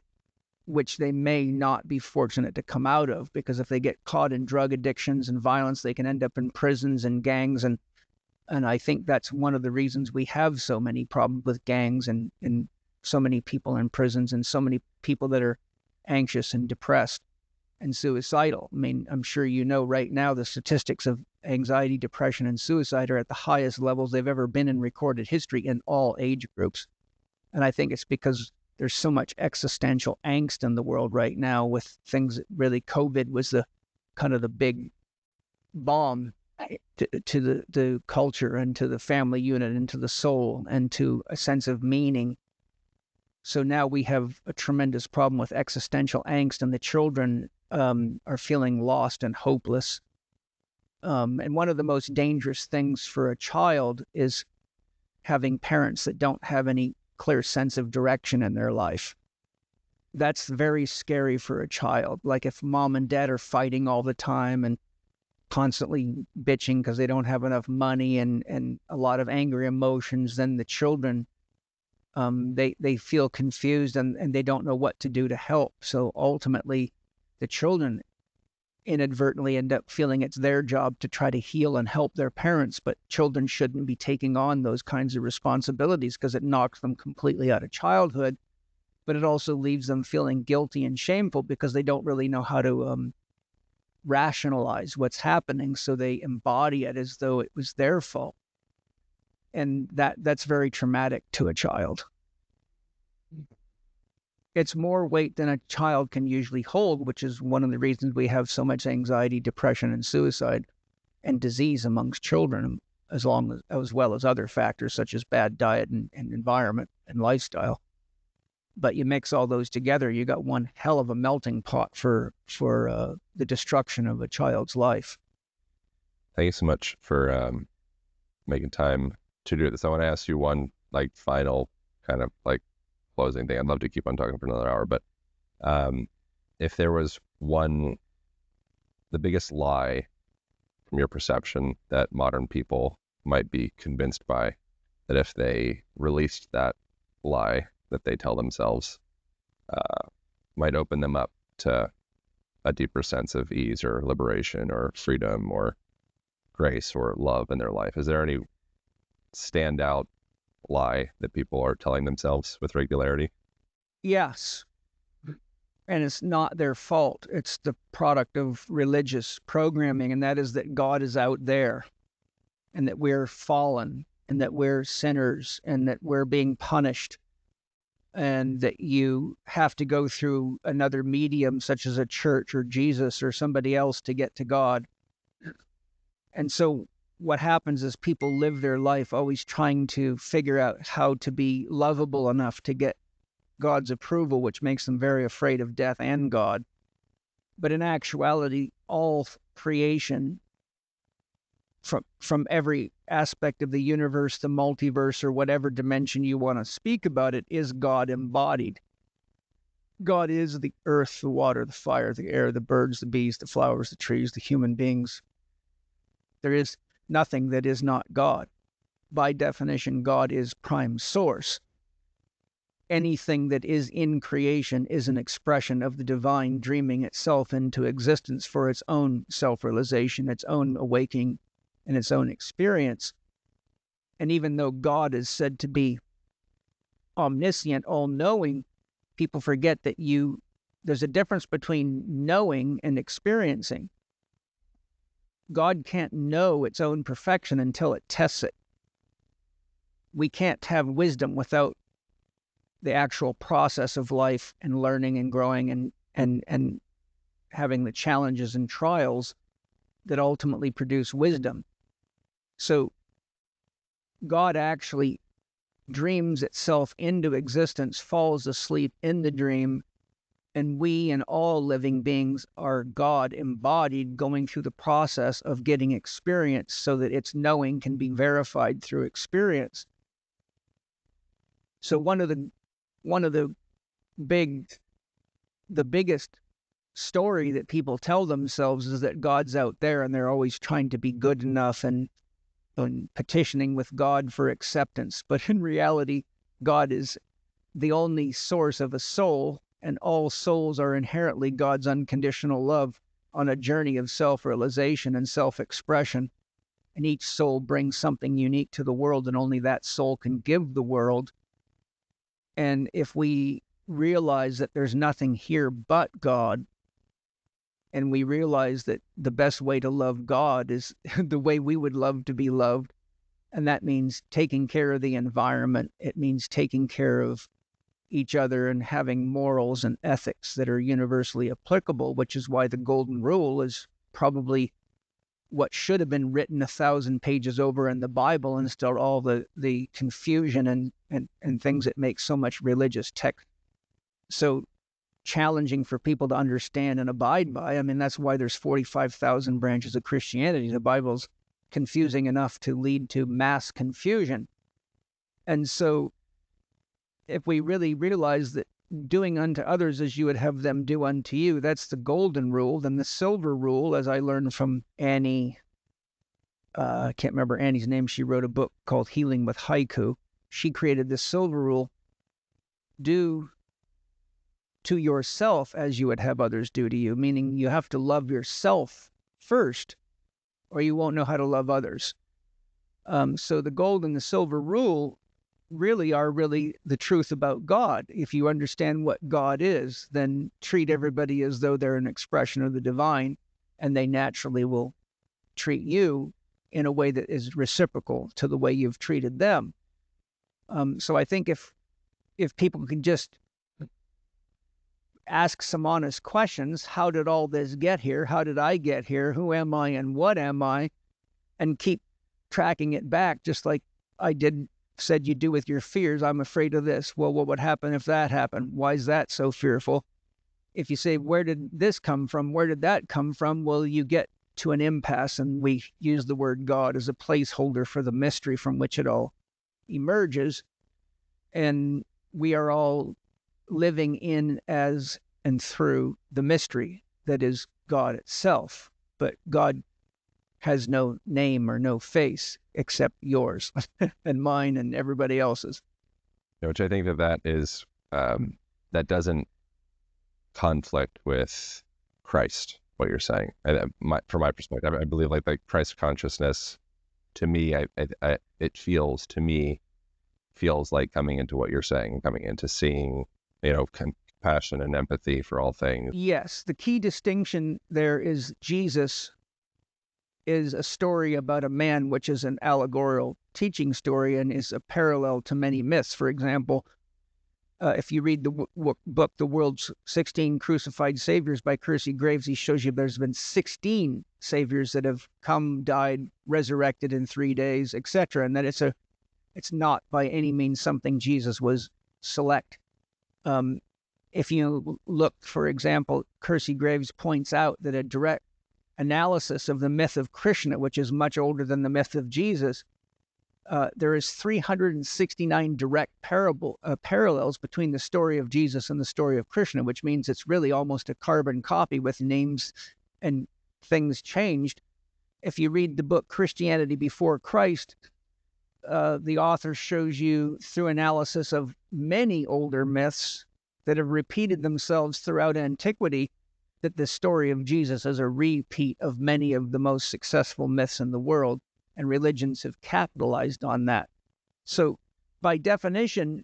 which they may not be fortunate to come out of, because if they get caught in drug addictions and violence, they can end up in prisons and gangs. And I think that's one of the reasons we have so many problems with gangs, and so many people in prisons, and so many people that are anxious and depressed and suicidal. I mean, I'm sure you know right now the statistics of anxiety, depression, and suicide are at the highest levels they've ever been in recorded history in all age groups. And I think it's because there's so much existential angst in the world right now, with things that really, COVID was the kind of the big bomb to the culture, and to the family unit, and to the soul, and to a sense of meaning. So now we have a tremendous problem with existential angst, and the children are feeling lost and hopeless. And one of the most dangerous things for a child is having parents that don't have any clear sense of direction in their life. That's very scary for a child. Like if mom and dad are fighting all the time and constantly bitching because they don't have enough money, and a lot of angry emotions, then the children, they feel confused, and they don't know what to do to help. So ultimately, the children inadvertently end up feeling it's their job to try to heal and help their parents, but children shouldn't be taking on those kinds of responsibilities, because it knocks them completely out of childhood, but it also leaves them feeling guilty and shameful because they don't really know how to rationalize what's happening, so they embody it as though it was their fault. And that's very traumatic to a child. It's more weight than a child can usually hold, which is one of the reasons we have so much anxiety, depression, and suicide and disease amongst children, as well as other factors such as bad diet and environment and lifestyle. But you mix all those together, you got one hell of a melting pot for the destruction of a child's life. Thank you so much for making time to do this. I want to ask you one final kind of closing thing. I'd love to keep on talking for another hour, but if there was the biggest lie from your perception that modern people might be convinced by, that if they released that lie that they tell themselves, might open them up to a deeper sense of ease or liberation or freedom or grace or love in their life. Is there any standout lie that people are telling themselves with regularity? Yes. And it's not their fault. It's the product of religious programming, and that is that God is out there, and that we're fallen, and that we're sinners, and that we're being punished, and that you have to go through another medium such as a church or Jesus or somebody else to get to God. And so what happens is people live their life always trying to figure out how to be lovable enough to get God's approval, which makes them very afraid of death and God. But in actuality, all creation from every aspect of the universe, the multiverse, or whatever dimension you want to speak about it, is God embodied. God is the earth, the water, the fire, the air, the birds, the bees, the flowers, the trees, the human beings. There is nothing that is not God. By definition, God is prime source. Anything that is in creation is an expression of the divine dreaming itself into existence for its own self-realization, its own awakening, and its own experience. And even though God is said to be omniscient, all-knowing, people forget that there's a difference between knowing and experiencing. God can't know its own perfection until it tests it. We can't have wisdom without the actual process of life and learning and growing and having the challenges and trials that ultimately produce wisdom. So God actually dreams itself into existence, falls asleep in the dream, and we and all living beings are God embodied, going through the process of getting experience so that its knowing can be verified through experience. So one of the biggest story that people tell themselves is that God's out there and they're always trying to be good enough and petitioning with God for acceptance. But in reality, God is the only source of a soul, and all souls are inherently God's unconditional love on a journey of self-realization and self-expression. And each soul brings something unique to the world, and only that soul can give the world. And if we realize that there's nothing here but God, and we realize that the best way to love God is the way we would love to be loved, and that means taking care of the environment. It means taking care of each other and having morals and ethics that are universally applicable, which is why the Golden Rule is probably what should have been written 1,000 pages over in the Bible, instead of all the confusion and things that make so much religious text so challenging for people to understand and abide by. I mean, that's why there's 45,000 branches of Christianity. The Bible's confusing enough to lead to mass confusion. And so if we really realize that doing unto others as you would have them do unto you, that's the golden rule. Then the silver rule, as I learned from Annie, I can't remember Annie's name. She wrote a book called Healing with Haiku. She created the silver rule: do to yourself as you would have others do to you, meaning you have to love yourself first, or you won't know how to love others. So the gold and the silver rule really are the truth about God. If you understand what God is, then treat everybody as though they're an expression of the divine, and they naturally will treat you in a way that is reciprocal to the way you've treated them. So I think if people can just ask some honest questions, how did all this get here? How did I get here? Who am I and what am I? And keep tracking it back, just like I said you do with your fears. I'm afraid of this. Well, what would happen if that happened? Why is that so fearful? If you say, where did this come from? Where did that come from? Well, you get to an impasse, and we use the word God as a placeholder for the mystery from which it all emerges. And we are all living in, as, and through the mystery that is God itself. But God has no name or no face except yours and mine and everybody else's. Which I think that is, that doesn't conflict with Christ, what you're saying. From my perspective, I believe like Christ consciousness, to me, it feels like coming into what you're saying, coming into seeing, compassion and empathy for all things. Yes, the key distinction there is Jesus is a story about a man, which is an allegorical teaching story and is a parallel to many myths. For example, if you read the book, The World's 16 Crucified Saviors by Kersey Graves, he shows you there's been 16 saviors that have come, died, resurrected in 3 days, etc. And that it's not by any means something Jesus was select. If you look, for example, Kersey Graves points out that a direct analysis of the myth of Krishna, which is much older than the myth of Jesus, there is 369 direct parallels between the story of Jesus and the story of Krishna, which means it's really almost a carbon copy with names and things changed. If you read the book Christianity Before Christ, the author shows you through analysis of many older myths that have repeated themselves throughout antiquity that the story of Jesus is a repeat of many of the most successful myths in the world, and religions have capitalized on that. So by definition,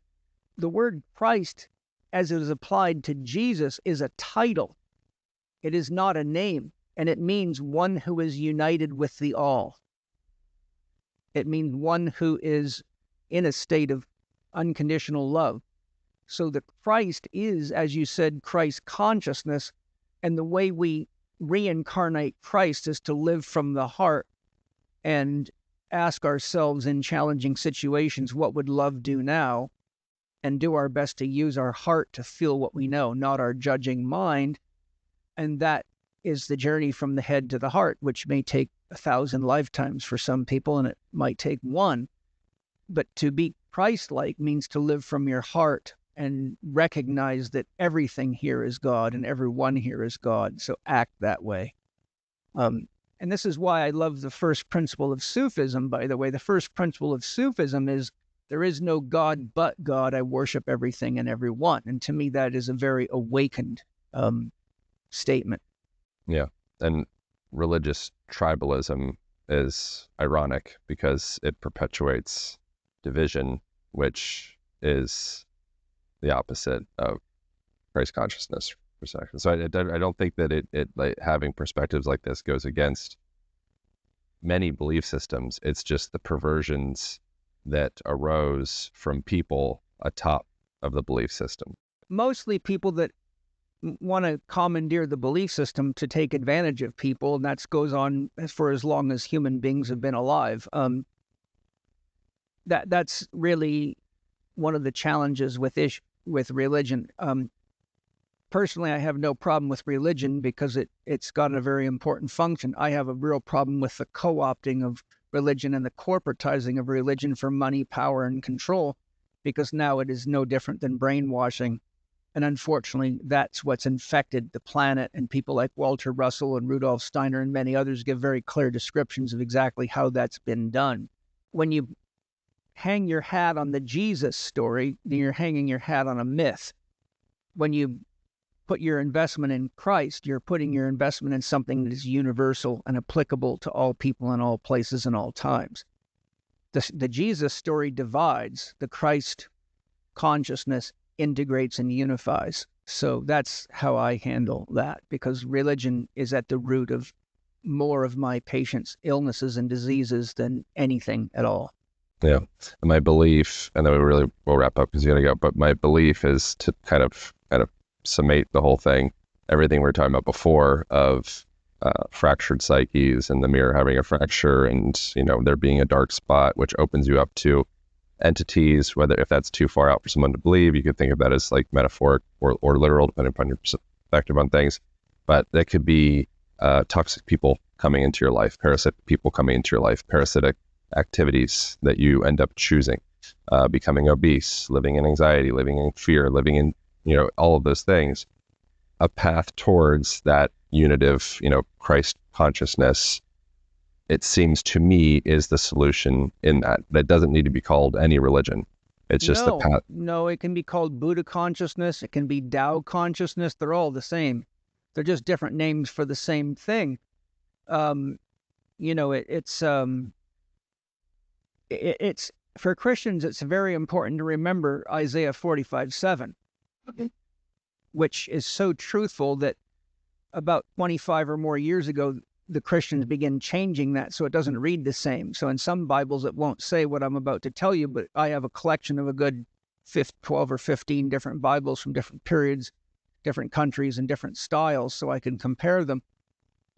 the word Christ, as it is applied to Jesus, is a title. It is not a name, and it means one who is united with the all. It means one who is in a state of unconditional love. So the Christ is, as you said, Christ consciousness, and the way we reincarnate Christ is to live from the heart and ask ourselves in challenging situations, what would love do now? And do our best to use our heart to feel what we know, not our judging mind. And that is the journey from the head to the heart, which may take 1,000 lifetimes for some people, and it might take one. But to be Christ-like means to live from your heart and recognize that everything here is God and everyone here is God. So act that way. And this is why I love the first principle of Sufism, by the way. The first principle of Sufism is there is no God but God. I worship everything and everyone. And to me, that is a very awakened statement. Yeah. And religious tribalism is ironic because it perpetuates division, which is the opposite of Christ consciousness perspective. So I don't think that it like having perspectives like this goes against many belief systems. It's just the perversions that arose from people atop of the belief system. Mostly people that want to commandeer the belief system to take advantage of people, and that goes on for as long as human beings have been alive. That's really one of the challenges with religion. Personally, I have no problem with religion because it's got a very important function. I have a real problem with the co-opting of religion and the corporatizing of religion for money, power, and control, because now it is no different than brainwashing. And unfortunately, that's what's infected the planet. And people like Walter Russell and Rudolf Steiner and many others give very clear descriptions of exactly how that's been done. When you hang your hat on the Jesus story, then you're hanging your hat on a myth. When you put your investment in Christ, you're putting your investment in something that is universal and applicable to all people in all places and all times. The Jesus story divides. The Christ consciousness integrates and unifies. So that's how I handle that, because religion is at the root of more of my patients' illnesses and diseases than anything at all. Yeah. And my belief, and then we'll wrap up because you gotta go, but my belief is to kind of summate the whole thing, everything we were talking about before of fractured psyches and the mirror having a fracture and, there being a dark spot, which opens you up to entities, whether if that's too far out for someone to believe, you could think of that as like metaphoric or literal, depending upon your perspective on things. But that could be toxic people coming into your life, parasitic people coming into your life, parasitic activities that you end up choosing, becoming obese, living in anxiety, living in fear, living in, all of those things. A path towards that unitive, Christ consciousness, it seems to me, is the solution in that. That doesn't need to be called any religion. It's just the path. No, it can be called Buddha consciousness. It can be Tao consciousness. They're all the same. They're just different names for the same thing. It's for Christians, it's very important to remember Isaiah 45:7, which is so truthful that about 25 or more years ago, the Christians begin changing that so it doesn't read the same. So in some Bibles, it won't say what I'm about to tell you, but I have a collection of a good 12 or 15 different Bibles from different periods, different countries, and different styles, so I can compare them.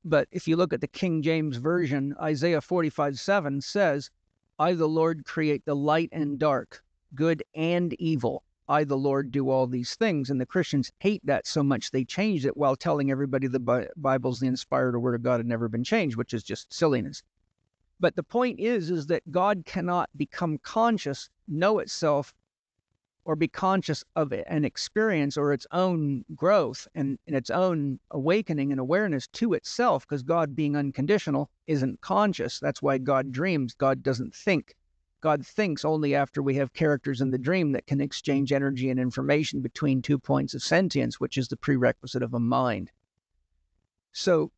But if you look at the King James Version, Isaiah 45:7 says, I, the Lord, create the light and dark, good and evil. I, the Lord, do all these things. And the Christians hate that so much they changed it while telling everybody the Bible's the inspired word of God and never been changed, which is just silliness. But the point is that God cannot become conscious, know itself, or be conscious of an experience or its own growth and its own awakening and awareness to itself, because God, being unconditional, isn't conscious. That's why God dreams. God doesn't think. God thinks only after we have characters in the dream that can exchange energy and information between 2 points of sentience, which is the prerequisite of a mind. So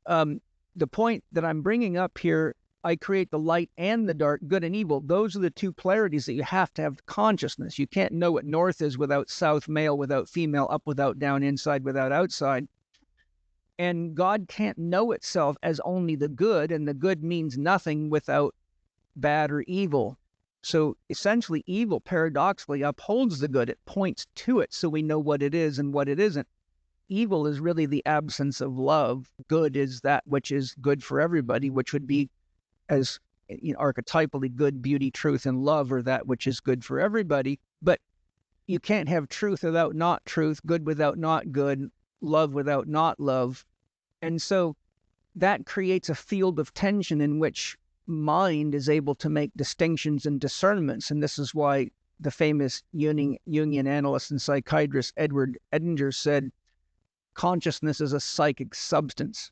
the point that I'm bringing up here, I create the light and the dark, good and evil. Those are the two polarities that you have to have consciousness. You can't know what north is without south, male without female, up without down, inside without outside. And God can't know itself as only the good, and the good means nothing without bad or evil. So essentially, evil paradoxically upholds the good. It points to it so we know what it is and what it isn't. Evil is really the absence of love. Good is that which is good for everybody, which would be, as archetypally, good, beauty, truth, and love are that which is good for everybody. But you can't have truth without not truth, good without not good, love without not love. And so that creates a field of tension in which mind is able to make distinctions and discernments. And this is why the famous Jungian analyst and psychiatrist Edward Edinger said, consciousness is a psychic substance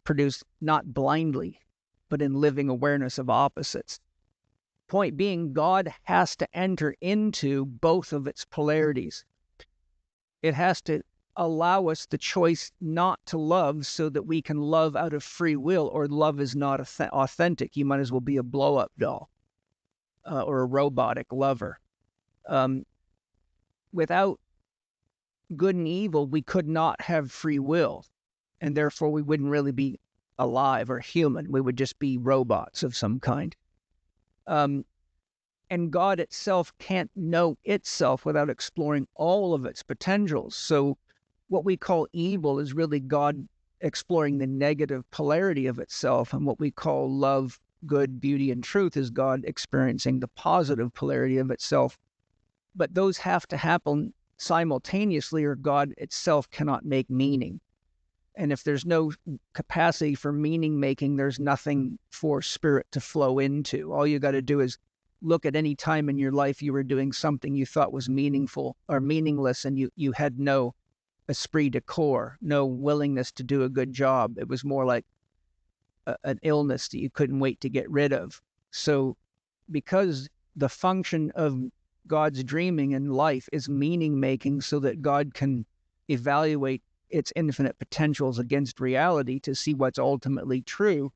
produced not blindly, but in living awareness of opposites. Point being, God has to enter into both of its polarities. It has to allow us the choice not to love so that we can love out of free will, or love is not authentic. You might as well be a blow-up doll or a robotic lover. Without good and evil, we could not have free will, and therefore we wouldn't really be alive or human. We would just be robots of some kind. And God itself can't know itself without exploring all of its potentials. So what we call evil is really God exploring the negative polarity of itself, and what we call love, good, beauty, and truth is God experiencing the positive polarity of itself. But those have to happen simultaneously, or God itself cannot make meaning. And if there's no capacity for meaning making, there's nothing for spirit to flow into. All you got to do is look at any time in your life you were doing something you thought was meaningful or meaningless, and you had no esprit de corps, no willingness to do a good job. It was more like an illness that you couldn't wait to get rid of. So because the function of God's dreaming in life is meaning making, so that God can evaluate its infinite potentials against reality to see what's ultimately true,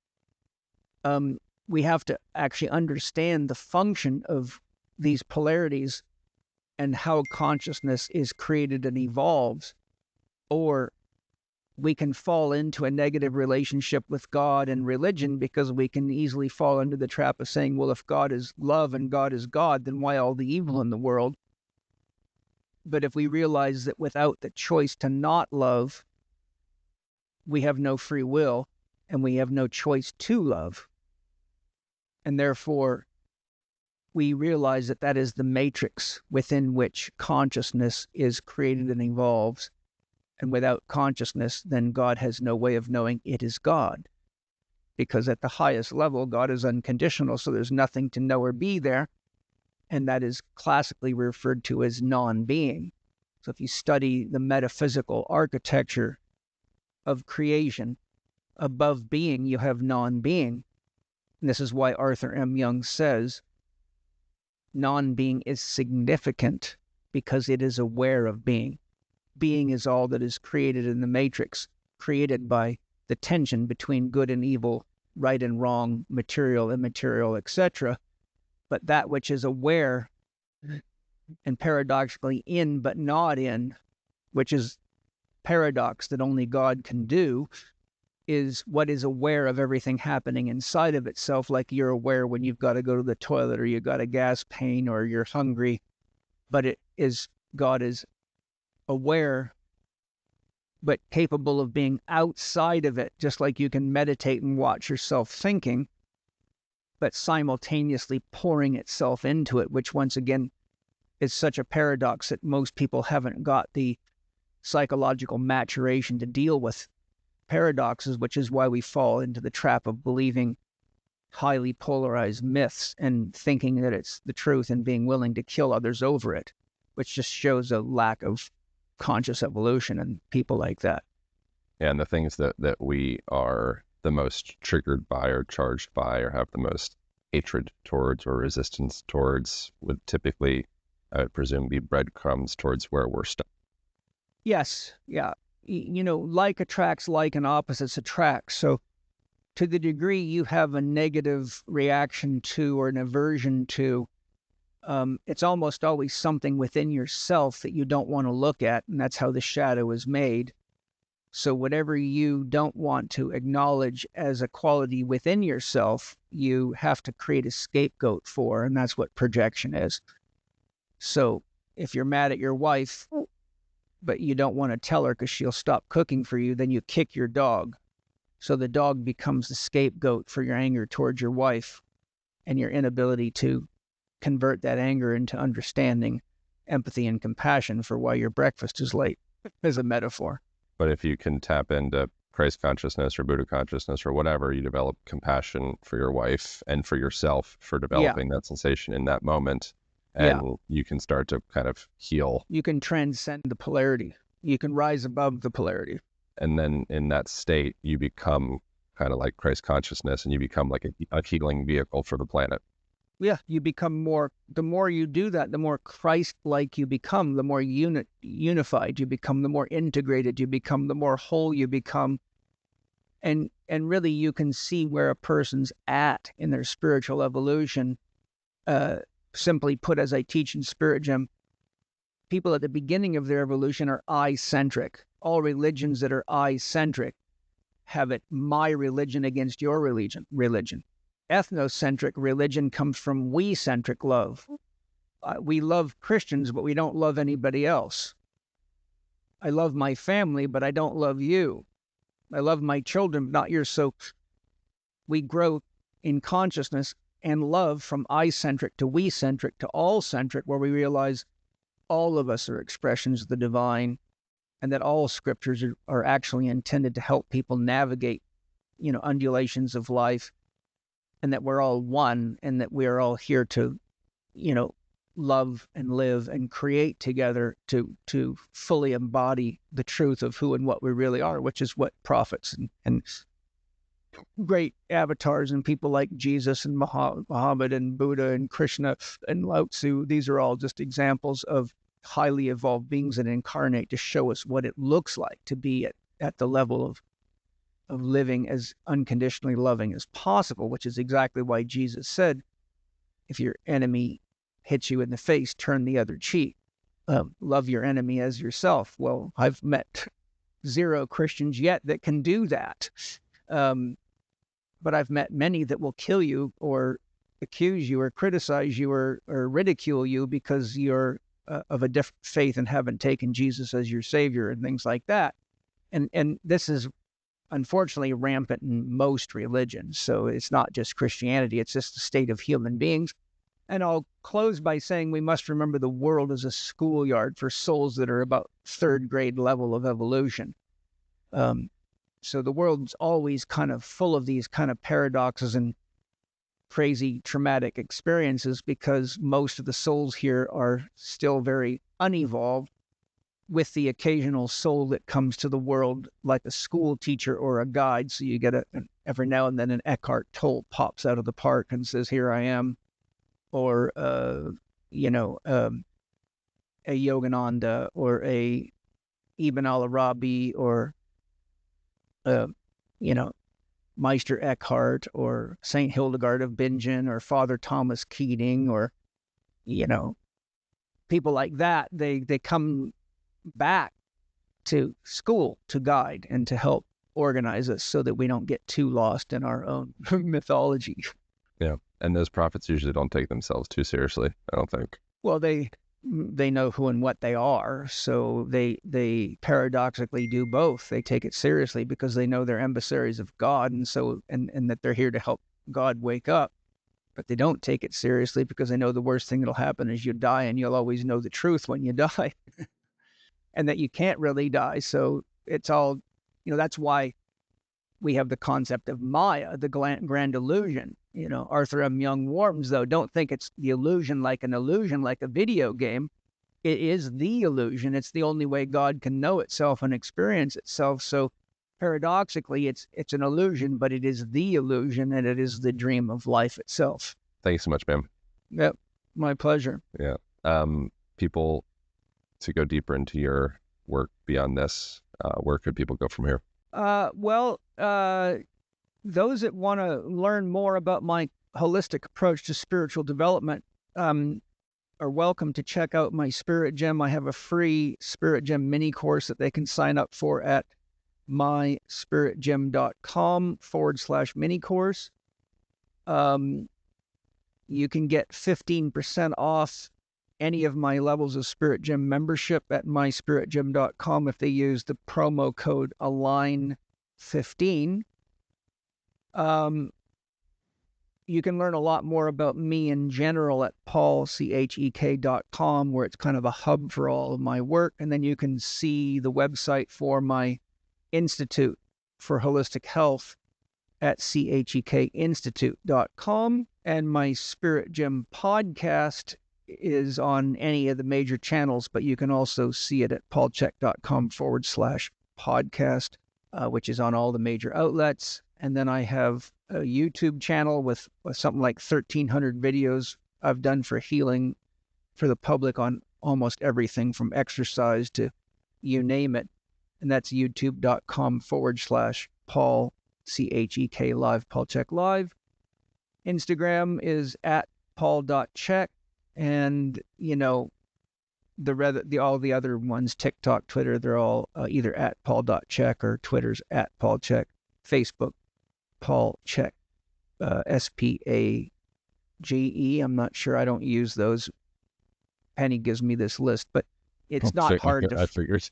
we have to actually understand the function of these polarities and how consciousness is created and evolves. Or we can fall into a negative relationship with God and religion, because we can easily fall into the trap of saying, well, if God is love and God is God, then why all the evil in the world? But if we realize that without the choice to not love, we have no free will and we have no choice to love, and therefore we realize that that is the matrix within which consciousness is created and evolves. And without consciousness, then God has no way of knowing it is God. Because at the highest level, God is unconditional, so there's nothing to know or be there. And that is classically referred to as non-being. So if you study the metaphysical architecture of creation, above being, you have non-being. And this is why Arthur M. Young says, non-being is significant because it is aware of being. Being is all that is created in the matrix, created by the tension between good and evil, right and wrong, material, immaterial, etc. But that which is aware and paradoxically in but not in, which is paradox that only God can do, is what is aware of everything happening inside of itself, like you're aware when you've got to go to the toilet or you've got a gas pain or you're hungry. But it is, God is aware but capable of being outside of it, just like you can meditate and watch yourself thinking, but simultaneously pouring itself into it, which once again is such a paradox that most people haven't got the psychological maturation to deal with paradoxes, which is why we fall into the trap of believing highly polarized myths and thinking that it's the truth and being willing to kill others over it, which just shows a lack of conscious evolution in people like that. And the things that we are the most triggered by or charged by or have the most hatred towards or resistance towards would typically, I would presume, be breadcrumbs towards where we're stuck. Yes, yeah. Like attracts like and opposites attract. So to the degree you have a negative reaction to or an aversion to, it's almost always something within yourself that you don't want to look at, and that's how the shadow is made. So whatever you don't want to acknowledge as a quality within yourself, you have to create a scapegoat for, and that's what projection is. So if you're mad at your wife, but you don't want to tell her because she'll stop cooking for you, then you kick your dog. So the dog becomes the scapegoat for your anger towards your wife and your inability to convert that anger into understanding, empathy, and compassion for why your breakfast is late, as a metaphor. But if you can tap into Christ consciousness or Buddha consciousness or whatever, you develop compassion for your wife and for yourself for developing that sensation in that moment. And you can start to kind of heal. You can transcend the polarity. You can rise above the polarity. And then in that state, you become kind of like Christ consciousness and you become like a healing vehicle for the planet. Yeah, you become more, the more you do that, the more Christ-like you become, the more unified you become, the more integrated you become, the more whole you become. And really you can see where a person's at in their spiritual evolution. Simply put, as I teach in Spirit Gym, people at the beginning of their evolution are I-centric. All religions that are I-centric have it my religion against your religion. Ethnocentric religion comes from we-centric love. We love Christians, but we don't love anybody else. I love my family, but I don't love you. I love my children, but not yours. So we grow in consciousness and love from I-centric to we-centric to all-centric, where we realize all of us are expressions of the divine and that all scriptures are actually intended to help people navigate, undulations of life, and that we're all one and that we're all here to, love and live and create together to fully embody the truth of who and what we really are, which is what prophets and great avatars and people like Jesus and Muhammad and Buddha and Krishna and Lao Tzu, these are all just examples of highly evolved beings that incarnate to show us what it looks like to be at the level of living as unconditionally loving as possible, which is exactly why Jesus said, if your enemy hits you in the face, turn the other cheek. Love your enemy as yourself. Well, I've met 0 Christians yet that can do that. But I've met many that will kill you or accuse you or criticize you or ridicule you because you're of a different faith and haven't taken Jesus as your savior and things like that. And this is unfortunately rampant in most religions. So it's not just Christianity, it's just the state of human beings. And I'll close by saying we must remember the world is a schoolyard for souls that are about 3rd grade level of evolution. So the world's always kind of full of these kind of paradoxes and crazy traumatic experiences because most of the souls here are still very unevolved, with the occasional soul that comes to the world like a school teacher or a guide. So you get every now and then an Eckhart Tolle pops out of the park and says, here I am. Or, a Yogananda or a Ibn al-Arabi or, Meister Eckhart or Saint Hildegard of Bingen or Father Thomas Keating or, people like that. They come back to school to guide and to help organize us so that we don't get too lost in our own mythology. Yeah. And those prophets usually don't take themselves too seriously, I don't think. Well, they know who and what they are, so they paradoxically do both. They take it seriously because they know they're emissaries of God, and that they're here to help God wake up. but they don't take it seriously because they know the worst thing that'll happen is you die, and you'll always know the truth when you die, and that you can't really die. So it's all, that's why we have the concept of Maya, the grand illusion. Arthur M. Young warns, though, don't think it's the illusion like an illusion, like a video game. It is the illusion. It's the only way God can know itself and experience itself. So paradoxically, it's an illusion, but it is the illusion, and it is the dream of life itself. Thanks so much, man. Yep, my pleasure. Yeah. People, to go deeper into your work beyond this, where could people go from here? Those that want to learn more about my holistic approach to spiritual development are welcome to check out my Spirit Gem. I have a free Spirit Gem mini course that they can sign up for at myspiritgem.com/mini course. You can get 15% off any of my levels of Spirit Gem membership at myspiritgem.com if they use the promo code ALIGN15. You can learn a lot more about me in general at paulchek.com, where it's kind of a hub for all of my work. And then you can see the website for my Institute for Holistic Health at chekinstitute.com. And my Spirit Gem podcast is on any of the major channels, but you can also see it at paulchek.com/podcast, which is on all the major outlets. And then I have a YouTube channel with something like 1,300 videos I've done for healing for the public on almost everything from exercise to you name it. And that's youtube.com/Paul, CHEK Live, Paul Chek Live. Instagram is at paul.chek. And, all the other ones, TikTok, Twitter, they're all either at paul.chek or Twitter's at Paul Chek. Facebook, Paul Chek, SPAGE. I'm not sure. I don't use those. Penny gives me this list, but it's not hard to. I figured.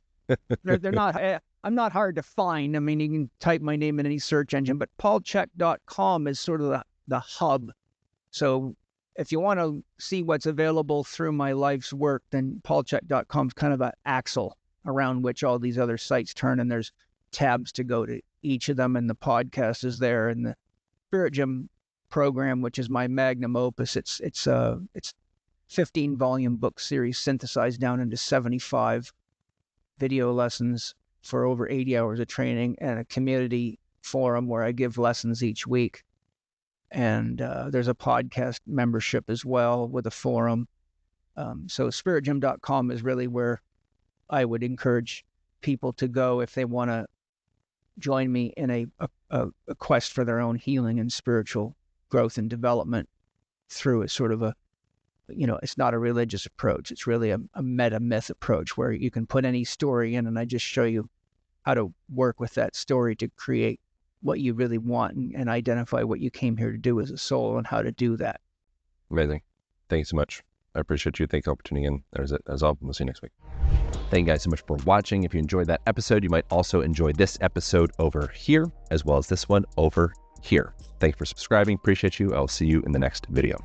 they're not. I'm not hard to find. I mean, you can type my name in any search engine, but paulchek.com is sort of the hub. So if you want to see what's available through my life's work, then paulchek.com is kind of an axle around which all these other sites turn, and there's tabs to go to each of them, and the podcast is there, and the Spirit Gem program, which is my magnum opus. It's 15-volume book series synthesized down into 75 video lessons for over 80 hours of training, and a community forum where I give lessons each week. And there's a podcast membership as well with a forum. So spiritgem.com is really where I would encourage people to go if they want to join me in a quest for their own healing and spiritual growth and development through a sort of it's not a religious approach. It's really a meta myth approach where you can put any story in, and I just show you how to work with that story to create what you really want and identify what you came here to do as a soul and how to do that. Amazing. Thank you so much. I appreciate you. Thank you for tuning in. There's it. As all. We'll see you next week. Thank you guys so much for watching. If you enjoyed that episode, you might also enjoy this episode over here, as well as this one over here. Thank you for subscribing. Appreciate you. I'll see you in the next video.